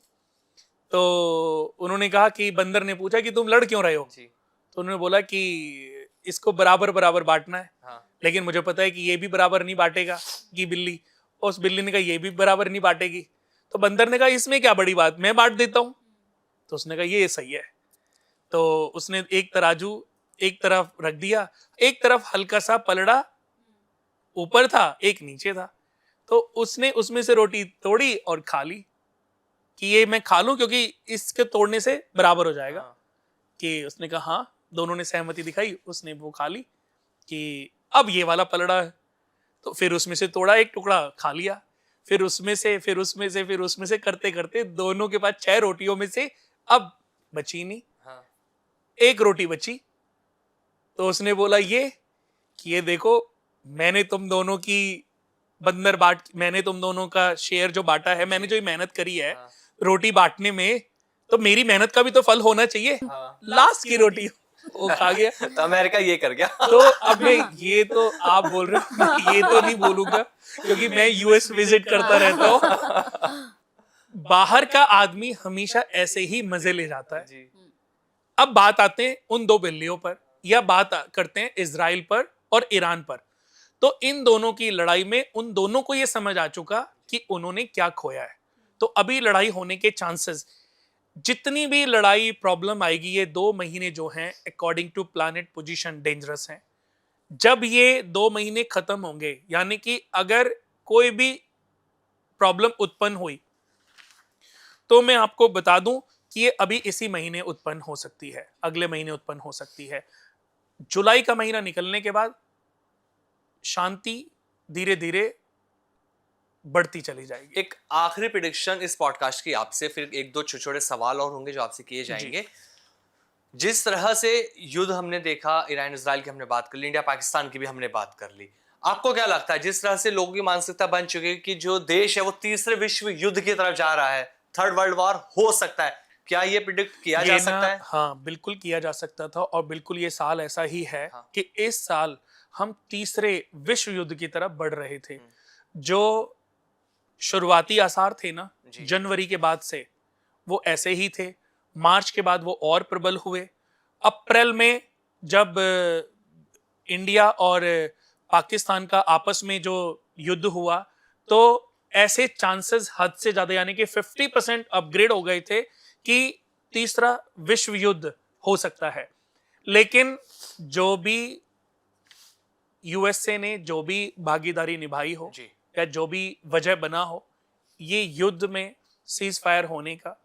तो उन्होंने कहा कि, बंदर ने पूछा कि तुम लड़ क्यों रहे हो? जी। तो उन्होंने बोला कि इसको बराबर बराबर बांटना है। हाँ। लेकिन मुझे पता है कि ये भी बराबर नहीं बांटेगा कि बिल्ली। उस बिल्ली ने कहा ये भी बराबर नहीं बांटेगी। तो बंदर ने कहा इसमें क्या बड़ी बात, मैं बांट देता हूं। तो उसने कहा ये सही है। तो उसने एक तराजू एक तरफ रख दिया, एक तरफ हल्का सा पलड़ा ऊपर था, एक नीचे था। तो उसने उसमें से रोटी तोड़ी और खा ली कि ये मैं खा लूं क्योंकि इसके तोड़ने से बराबर हो जाएगा। हाँ। कि उसने कहा हाँ, दोनों ने सहमति दिखाई, उसने वो खा ली कि अब ये वाला पलड़ा है। तो फिर उसमें से तोड़ा एक टुकड़ा, खा लिया। फिर उसमें से फिर उसमें से फिर उसमें से करते करते दोनों के पास 6 रोटियों में से अब बची नहीं, हाँ। 1 रोटी बची। तो उसने बोला ये कि ये देखो, मैंने तुम दोनों की मैंने तुम दोनों का शेयर जो बांटा है, मैंने जो ये मेहनत करी है हाँ। रोटी बांटने में, तो मेरी मेहनत का भी तो फल होना चाहिए। हाँ। लास्ट की रोटी वो खा गया। तो अमेरिका ये कर गया। तो अब मैं, ये तो आप बोल रहे हो, मैं ये तो नहीं बोलूंगा क्योंकि मैं यूएस विजिट करता रहता हूँ। बाहर का आदमी हमेशा ऐसे ही मजे ले जाता है। जी। अब बात आते हैं उन 2 बिल्लियों पर, या बात करते हैं इजराइल पर और ईरान पर। तो इन दोनों की लड़ाई में उन दोनों को यह समझ आ चुका कि उन्होंने क्या खोया है। तो अभी लड़ाई होने के चांसेस, जितनी भी लड़ाई प्रॉब्लम आएगी, ये 2 महीने जो हैं according to planet position dangerous हैं। जब ये 2 महीने खत्म होंगे, यानी कि अगर कोई भी प्रॉब्लम उत्पन्न हुई, तो मैं आपको बता दूं कि ये अभी इसी महीने उत्पन्न हो सकती है, अगले महीने उत्पन्न हो सकती है। जुलाई का महीना निकलने के बाद शांति धीरे धीरे बढ़ती चली जाएगी। एक आखिरी प्रेडिक्शन इस पॉडकास्ट की आपसे, फिर 1-2 छोटे छोटे सवाल और होंगे जो आपसे किए जाएंगे। जिस तरह से युद्ध हमने देखा, ईरान इजराइल की हमने बात कर ली, इंडिया पाकिस्तान की भी हमने बात कर ली, आपको क्या लगता है जिस तरह से लोगों की मानसिकता बन चुकी है कि जो देश है वो तीसरे विश्व युद्ध की तरफ जा रहा है, थर्ड वर्ल्ड वॉर हो सकता है, क्या ये प्रिडिक्ट किया जा ये सकता है? हाँ, बिल्कुल किया जा सकता था और बिल्कुल ये साल ऐसा ही है हाँ। कि इस साल हम तीसरे विश्व युद्ध की तरफ बढ़ रहे थे। जो शुरुआती आसार थे ना, जी। जनवरी के बाद से वो ऐसे ही थे। मार्च के बाद वो और प्रबल हुए। अप्रैल में जब इंडिया और पाकिस्तान का आपस में जो युद्ध हुआ, तो ऐसे चांसेस हद से ज्यादा, यानी कि 50% अपग्रेड हो गए थे कि तीसरा विश्व युद्ध हो सकता है। लेकिन जो भी यूएसए ने जो भी भागीदारी निभाई हो जी। या जो भी वजह बना हो ये युद्ध में सीज फायर होने का,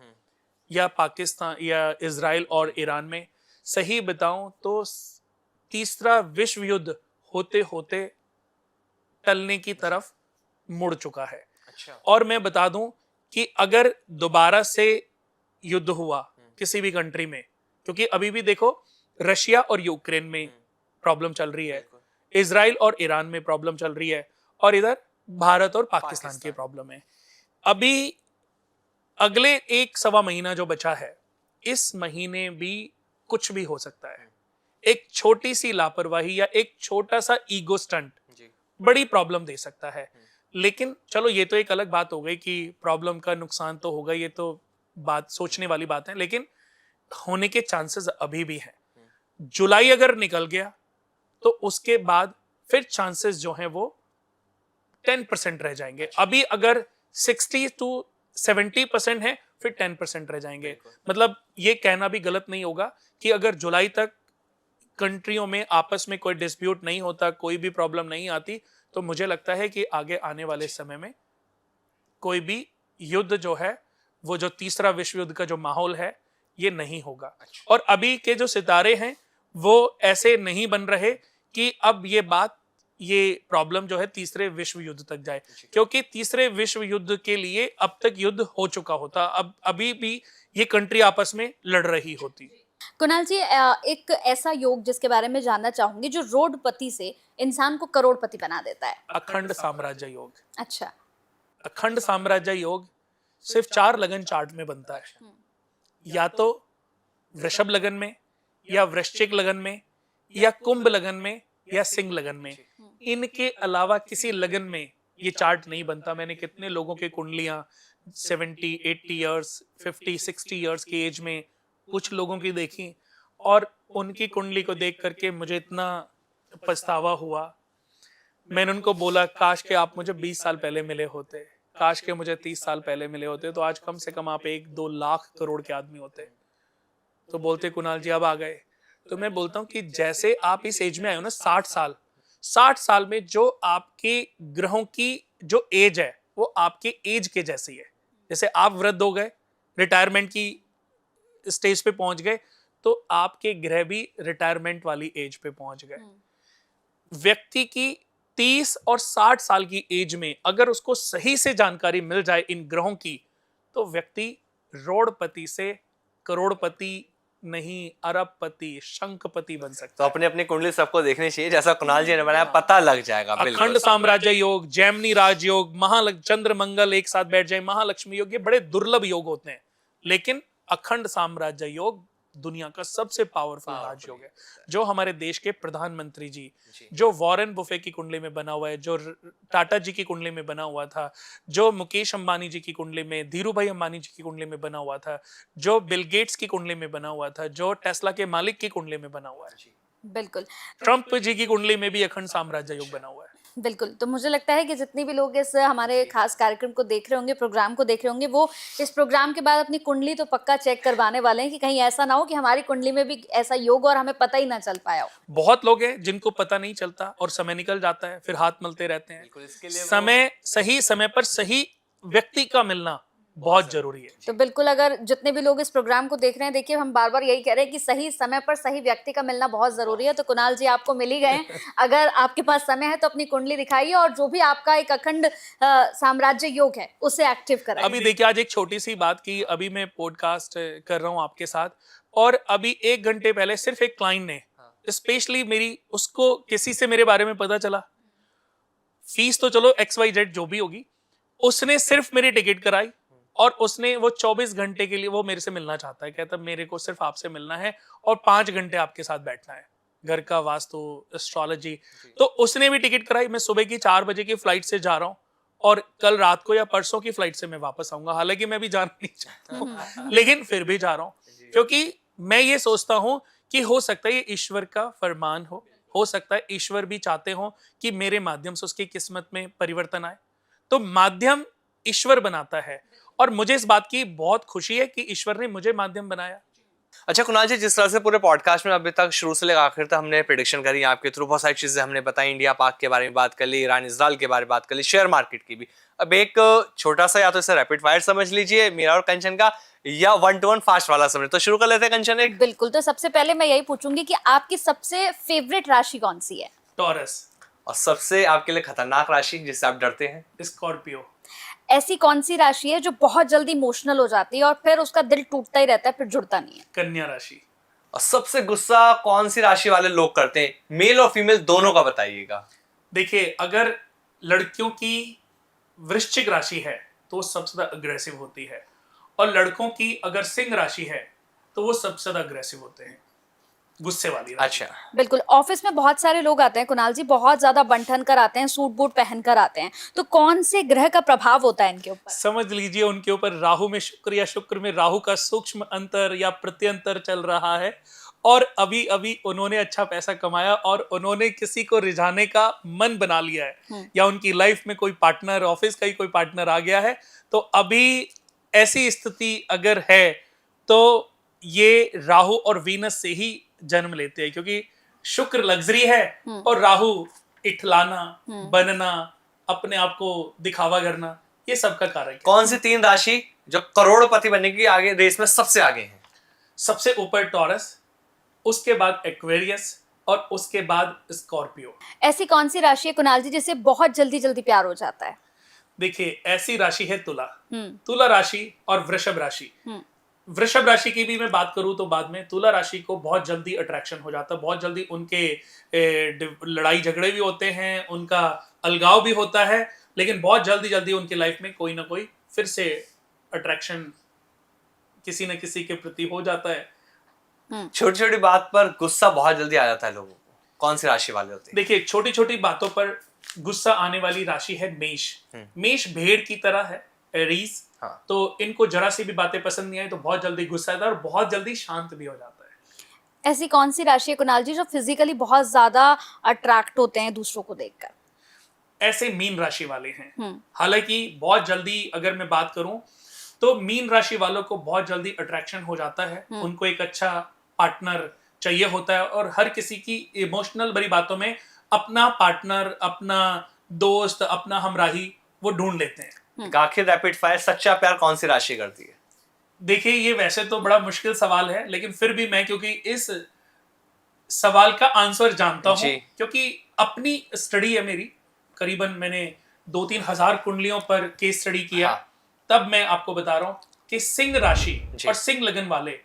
या पाकिस्तान या इजराइल और ईरान में, सही बताऊं तो तीसरा विश्व युद्ध होते होते टलने की तरफ मुड़ चुका है। अच्छा। और मैं बता दूं कि अगर दोबारा से युद्ध हुआ किसी भी कंट्री में, क्योंकि अभी भी देखो रशिया और यूक्रेन में प्रॉब्लम चल रही है, इजराइल और ईरान में प्रॉब्लम चल रही है, और इधर भारत और पाकिस्तान की प्रॉब्लम है। अभी अगले 1 सवा महीना जो बचा है, इस महीने भी कुछ भी हो सकता है। एक छोटी सी लापरवाही या एक छोटा सा ईगो स्टंट जी। बड़ी प्रॉब्लम दे सकता है। लेकिन चलो ये तो एक अलग बात हो गई कि प्रॉब्लम का नुकसान तो होगा, ये तो बात सोचने वाली बात है, लेकिन होने के चांसेस अभी भी हैं। जुलाई अगर निकल गया तो उसके बाद फिर चांसेस जो हैं वो 10% रह जाएंगे। अभी अगर 60 to 70% है, फिर 10% रह जाएंगे। मतलब ये कहना भी गलत नहीं होगा कि अगर जुलाई तक कंट्रियों में आपस में कोई डिस्प्यूट नहीं होता, कोई भी प्रॉब्लम नहीं आती, तो मुझे लगता है कि आगे आने वाले समय में कोई भी युद्ध जो है, वो जो तीसरा विश्व युद्ध का जो माहौल है, ये नहीं होगा। और अभी के जो सितारे हैं वो ऐसे नहीं बन रहे कि अब ये प्रॉब्लम जो है तीसरे विश्व युद्ध तक जाए, क्योंकि तीसरे विश्व युद्ध के लिए अब तक युद्ध हो चुका होता, अब अभी भी ये कंट्री आपस में लड़ रही होती। कुणाल जी, एक ऐसा योग जिसके बारे में जानना चाहूंगी जो रोडपति से इंसान को करोड़पति बना देता है। अखंड साम्राज्य योग। अच्छा। अखंड साम्राज्य योग सिर्फ 4 लगन चार्ट में बनता है, या तो वृषभ लगन में, या वृश्चिक लगन में, या कुंभ लगन में, या सिंह लगन में। इनके अलावा किसी लगन में ये चार्ट नहीं बनता। मैंने कितने लोगों के कुंडलियां 70, 80 इयर्स, 50, 60 इयर्स की एज में कुछ लोगों की देखी, और उनकी कुंडली को देख करके मुझे इतना पछतावा हुआ। मैंने उनको बोला काश के आप मुझे 20 साल पहले मिले होते, काश के मुझे 30 साल पहले मिले होते, तो आज कम से कम आप 1-2 लाख करोड़ के आदमी होते। तो बोलते कुणाल जी अब आ गए। तो मैं बोलता हूँ कि जैसे आप इस एज में आए हो ना, 60 साल में जो आपके ग्रहों की जो एज है वो आपके एज के जैसी है। जैसे आप वृद्ध हो गए, रिटायरमेंट की स्टेज पे पहुंच गए, तो आपके ग्रह भी रिटायरमेंट वाली एज पे पहुंच गए। व्यक्ति की 30 और 60 साल की एज में अगर उसको सही से जानकारी मिल जाए इन ग्रहों की, तो व्यक्ति रोडपति से करोड़पति नहीं, अरबपति, शंखपति बन सकता तो है। अपने अपनी कुंडली सबको देखनी चाहिए, जैसा कुणाल जी ने बनाया, पता लग जाएगा। बिल्कुल। अखंड साम्राज्य योग, जैमिनी राजयोग, चंद्र मंगल एक साथ बैठ जाए, महालक्ष्मी योग, ये बड़े दुर्लभ योग होते हैं, लेकिन अखंड साम्राज्य योग दुनिया का सबसे पावरफुल राजयोग है। जो हमारे देश के प्रधानमंत्री जी, जो वॉरेन बुफे की कुंडली में बना हुआ है, जो टाटा जी की कुंडली में बना हुआ था, जो मुकेश अंबानी जी की कुंडली में, धीरू भाई अंबानी जी की कुंडली में बना हुआ था, जो बिल गेट्स की कुंडली में बना हुआ था, जो टेस्ला के मालिक की कुंडली में बना हुआ है, बिल्कुल ट्रंप जी की कुंडली में भी अखंड साम्राज्य योग बना हुआ है। बिल्कुल। तो मुझे लगता है कि जितने भी लोग इस हमारे खास कार्यक्रम को देख रहे होंगे, प्रोग्राम को देख रहे होंगे, वो इस प्रोग्राम के बाद अपनी कुंडली तो पक्का चेक करवाने वाले हैं कि कहीं ऐसा ना हो कि हमारी कुंडली में भी ऐसा योग और हमें पता ही ना चल पाया हो। बहुत लोग हैं जिनको पता नहीं चलता और समय निकल जाता है, फिर हाथ मलते रहते हैं। बिल्कुल, इसके लिए सही समय पर सही व्यक्ति का मिलना बहुत जरूरी है। तो बिल्कुल, अगर जितने भी लोग इस प्रोग्राम को देख रहे हैं, देखिए हम बार बार यही कह रहे हैं कि सही समय पर सही व्यक्ति का मिलना बहुत जरूरी है। तो कुणाल जी आपको मिल ही गए हैं। अगर आपके पास समय है तो अपनी कुंडली दिखाइए और जो भी आपका एक अखंड साम्राज्य योग है उसे एक्टिव कराइए। अभी देखिए, आज एक छोटी सी बात की, अभी मैं पॉडकास्ट कर रहा हूँ आपके साथ, और अभी 1 घंटे पहले सिर्फ एक क्लाइंट ने स्पेशली मेरी, उसको किसी से मेरे बारे में पता चला, फीस तो चलो XYZ जो भी होगी, उसने सिर्फ मेरी टिकट कराई और उसने वो 24 घंटे के लिए वो मेरे से मिलना चाहता है। कहता मेरे को सिर्फ आपसे मिलना है और 5 घंटे आपके साथ बैठना है, घर का वास्तु, एस्ट्रोलॉजी। तो उसने भी टिकट कराई। मैं सुबह की 4 बजे की फ्लाइट से जा रहा हूँ और कल रात को या परसों की फ्लाइट से मैं वापस आऊंगा। हालांकि मैं भी जाना नहीं चाहता हूँ, लेकिन फिर भी जा रहा हूँ, क्योंकि मैं ये सोचता हूँ कि हो सकता है ये ईश्वर का फरमान हो सकता है ईश्वर भी चाहते हो कि मेरे माध्यम से उसकी किस्मत में परिवर्तन आए। तो माध्यम ईश्वर बनाता है और मुझे इस बात की बहुत खुशी है कि ईश्वर ने मुझे माध्यम बनाया। अच्छा कुणाल जी, जिस तरह से पूरे पॉडकास्ट में अभी तक शुरू से लेकर आखिर तक हमने प्रेडिक्शन करी आपके थ्रू, बहुत सारी चीजें हमने बताई, इंडिया पाक के बारे में बात कर ली, ईरान इजराइल के बारे में बात कर ली, शेयर मार्केट की भी। अब एक छोटा सा, या तो इसे रैपिड फायर समझ लीजिए मेरा और कंचन का, या 1 to 1 फास्ट वाला समझ। तो शुरू कर लेते हैं कंचन। एक बिल्कुल, तो सबसे पहले मैं यही पूछूंगी कि आपकी सबसे फेवरेट राशि कौन सी है? टॉरस। और सबसे आपके लिए खतरनाक राशि जिससे आप डरते हैं? स्कॉर्पियो। ऐसी कौन सी राशि है जो बहुत जल्दी इमोशनल हो जाती है और फिर उसका दिल टूटता ही रहता है, फिर जुड़ता नहीं है? कन्या राशि। और सबसे गुस्सा कौन सी राशि वाले लोग करते हैं, मेल और फीमेल दोनों का बताइएगा। देखिए, अगर लड़कियों की वृश्चिक राशि है तो वो सबसे ज्यादा अग्रेसिव होती है, और लड़कों की अगर सिंह राशि है तो वो सबसे ज्यादा अग्रेसिव होते हैं, गुस्से वाली राशि। अच्छा, बिल्कुल, ऑफिस में बहुत सारे लोग आते हैं कुणाल जी, बहुत ज्यादा बन-ठन कर आते हैं, सूट बूट पहन कर आते हैं, तो कौन से ग्रह का प्रभाव होता है इनके ऊपर? समझ लीजिए उनके ऊपर राहु में शुक्र या शुक्र में राहु का सूक्ष्म अंतर या प्रत्यंतर चल रहा है, और अभी अभी उन्होंने अच्छा पैसा कमाया और उन्होंने किसी को रिझाने का मन बना लिया है, या उनकी लाइफ में कोई पार्टनर, ऑफिस का ही कोई पार्टनर आ गया है। तो अभी ऐसी स्थिति अगर है तो ये राहु और वीनस से ही जन्म लेते हैं, क्योंकि शुक्र लग्जरी है और राहु इठलाना, बनना, अपने आप को दिखावा करना, ये सब का कारक है। कौन सी 3 राशि जो करोड़पति बनने की आगे रेस में सबसे आगे हैं? सबसे ऊपर टॉरस, उसके बाद एक्वेरियस और उसके बाद स्कॉर्पियो। ऐसी कौन सी राशि है कुणाल जी जिससे बहुत जल्दी जल्दी प्यार हो जाता है? देखिए, ऐसी राशि है तुला। तुला राशि और वृषभ राशि। वृषभ राशि की भी मैं बात करूं तो बाद में, तुला राशि को बहुत जल्दी अट्रैक्शन हो जाता है, बहुत जल्दी उनके लड़ाई झगड़े भी होते हैं, उनका अलगाव भी होता है, लेकिन बहुत जल्दी जल्दी उनकी लाइफ में कोई ना कोई फिर से अट्रैक्शन किसी न किसी के प्रति हो जाता है। छोटी छोटी बात पर गुस्सा बहुत जल्दी आ जाता है लोगों को, कौन सी राशि वाले होते हैं? देखिए, छोटी छोटी बातों पर गुस्सा आने वाली राशि है मेष। मेष भेड़ की तरह है, एरीज। हाँ। तो इनको जरा सी भी बातें पसंद नहीं आई तो बहुत जल्दी गुस्सा आता है और बहुत जल्दी शांत भी हो जाता है। ऐसी कौन सी राशि है कुणाल जी जो फिजिकली बहुत ज्यादा अट्रैक्ट होते हैं दूसरों को देखकर? ऐसे मीन राशि वाले हैं। हालांकि बहुत जल्दी अगर मैं बात करूं तो मीन राशि वालों को बहुत जल्दी अट्रैक्शन हो जाता है, उनको एक अच्छा पार्टनर चाहिए होता है, और हर किसी की इमोशनल भरी बातों में अपना पार्टनर, अपना दोस्त, अपना हमराही वो ढूंढ लेते हैं। आखिर रैपिड फायर, सच्चा प्यार कौन सी राशि करती है? देखिए, ये वैसे तो बड़ा मुश्किल सवाल है, लेकिन फिर भी मैं, क्योंकि इस सवाल का आंसर जानता हूं, क्योंकि अपनी स्टडी है मेरी, करीबन मैंने 2-3 हजार कुंडलियों पर केस स्टडी किया। तब मैं आपको बता रहा हूं कि सिंह राशि और सिंह लगन वाले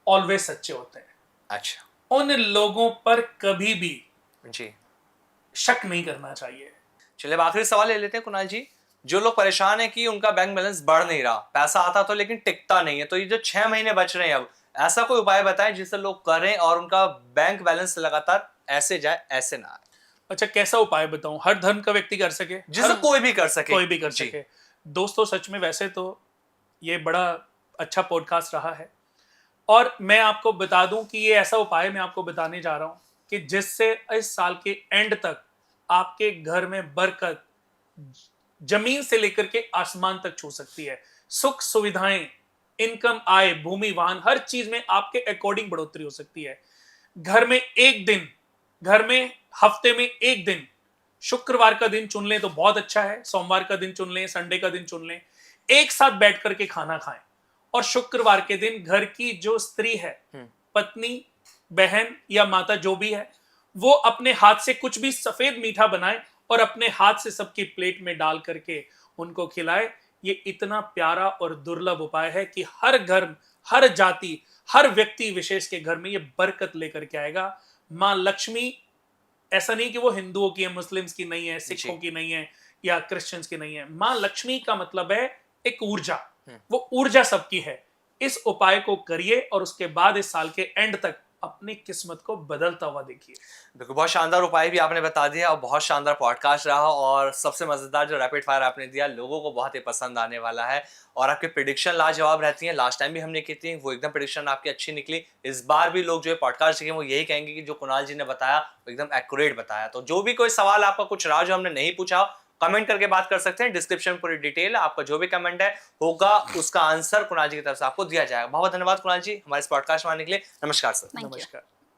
ऑलवेज सच्चे होते हैं। अच्छा, उन लोगों पर कभी भी जी शक नहीं करना चाहिए। चलिए अब आखिरी सवाल ले लेते हैं कुणाल जी। जो लोग परेशान है कि उनका बैंक बैलेंस बढ़ नहीं रहा, पैसा आता तो लेकिन टिकता नहीं है, तो ये जो 6 महीने बच रहे हैं, अब ऐसा कोई उपाय बताएं जिससे लोग करें और उनका बैंक बैलेंस लगातार ऐसे जाए, ऐसे ना आए। अच्छा, कैसा उपाय बताऊं? हर धर्म का व्यक्ति कर सके, जिसे कोई भी कर सके, कोई भी कर सके। दोस्तों, सच में वैसे तो ये बड़ा अच्छा पॉडकास्ट रहा है, और मैं आपको बता दूं कि ये ऐसा उपाय मैं आपको बताने जा रहा हूं कि जिससे इस साल के एंड तक आपके घर में बरकत जमीन से लेकर के आसमान तक छू सकती है। सुख सुविधाएं, इनकम, आय, भूमि, वाहन, हर चीज में आपके अकॉर्डिंग बढ़ोतरी हो सकती है। घर में एक दिन, घर में हफ्ते में एक दिन, शुक्रवार का दिन चुन लें तो बहुत अच्छा है, सोमवार का दिन चुन लें, संडे का दिन चुन लें। एक साथ बैठ करके खाना खाएं। और शुक्रवार के दिन घर की जो स्त्री है, पत्नी, बहन या माता जो भी है, वो अपने हाथ से कुछ भी सफेद मीठा बनाए और अपने हाथ से सबकी प्लेट में डाल करके उनको खिलाए। ये इतना प्यारा और दुर्लभ उपाय है कि हर घर, हर जाति, हर व्यक्ति विशेष के घर में ये बरकत लेकर के आएगा। माँ लक्ष्मी ऐसा नहीं कि वो हिंदुओं की है, मुस्लिम्स की नहीं है, सिखों की नहीं है या क्रिश्चियंस की नहीं है। माँ लक्ष्मी का मतलब है एक ऊर्जा, वो ऊर्जा सबकी है। इस उपाय को करिए और उसके बाद इस साल के एंड तक अपनी किस्मत को बदलता हुआ देखिए। बिल्कुल, बहुत शानदार उपाय भी आपने बता दिया और बहुत शानदार पॉडकास्ट रहा, और सबसे मजेदार जो रैपिड फायर आपने दिया लोगों को बहुत ही पसंद आने वाला है। और आपकी प्रिडिक्शन लाजवाब रहती हैं, लास्ट टाइम भी हमने की थी, वो एकदम प्रिडिक्शन आपकी अच्छी निकली। इस बार भी लोग जो है पॉडकास्ट देखें वो यही कहेंगे कि जो कुणाल जी ने बताया वो एकदम एक्यूरेट बताया। तो जो भी कोई सवाल आपका कुछ रहा जो हमने नहीं पूछा, कमेंट करके बात कर सकते हैं। डिस्क्रिप्शन पूरी डिटेल, आपका जो भी कमेंट है होगा उसका आंसर कुणाल जी की तरफ से आपको दिया जाएगा। बहुत धन्यवाद कुणाल जी हमारे इस पॉडकास्ट में आने के लिए। नमस्कार सर। Thank you. नमस्कार।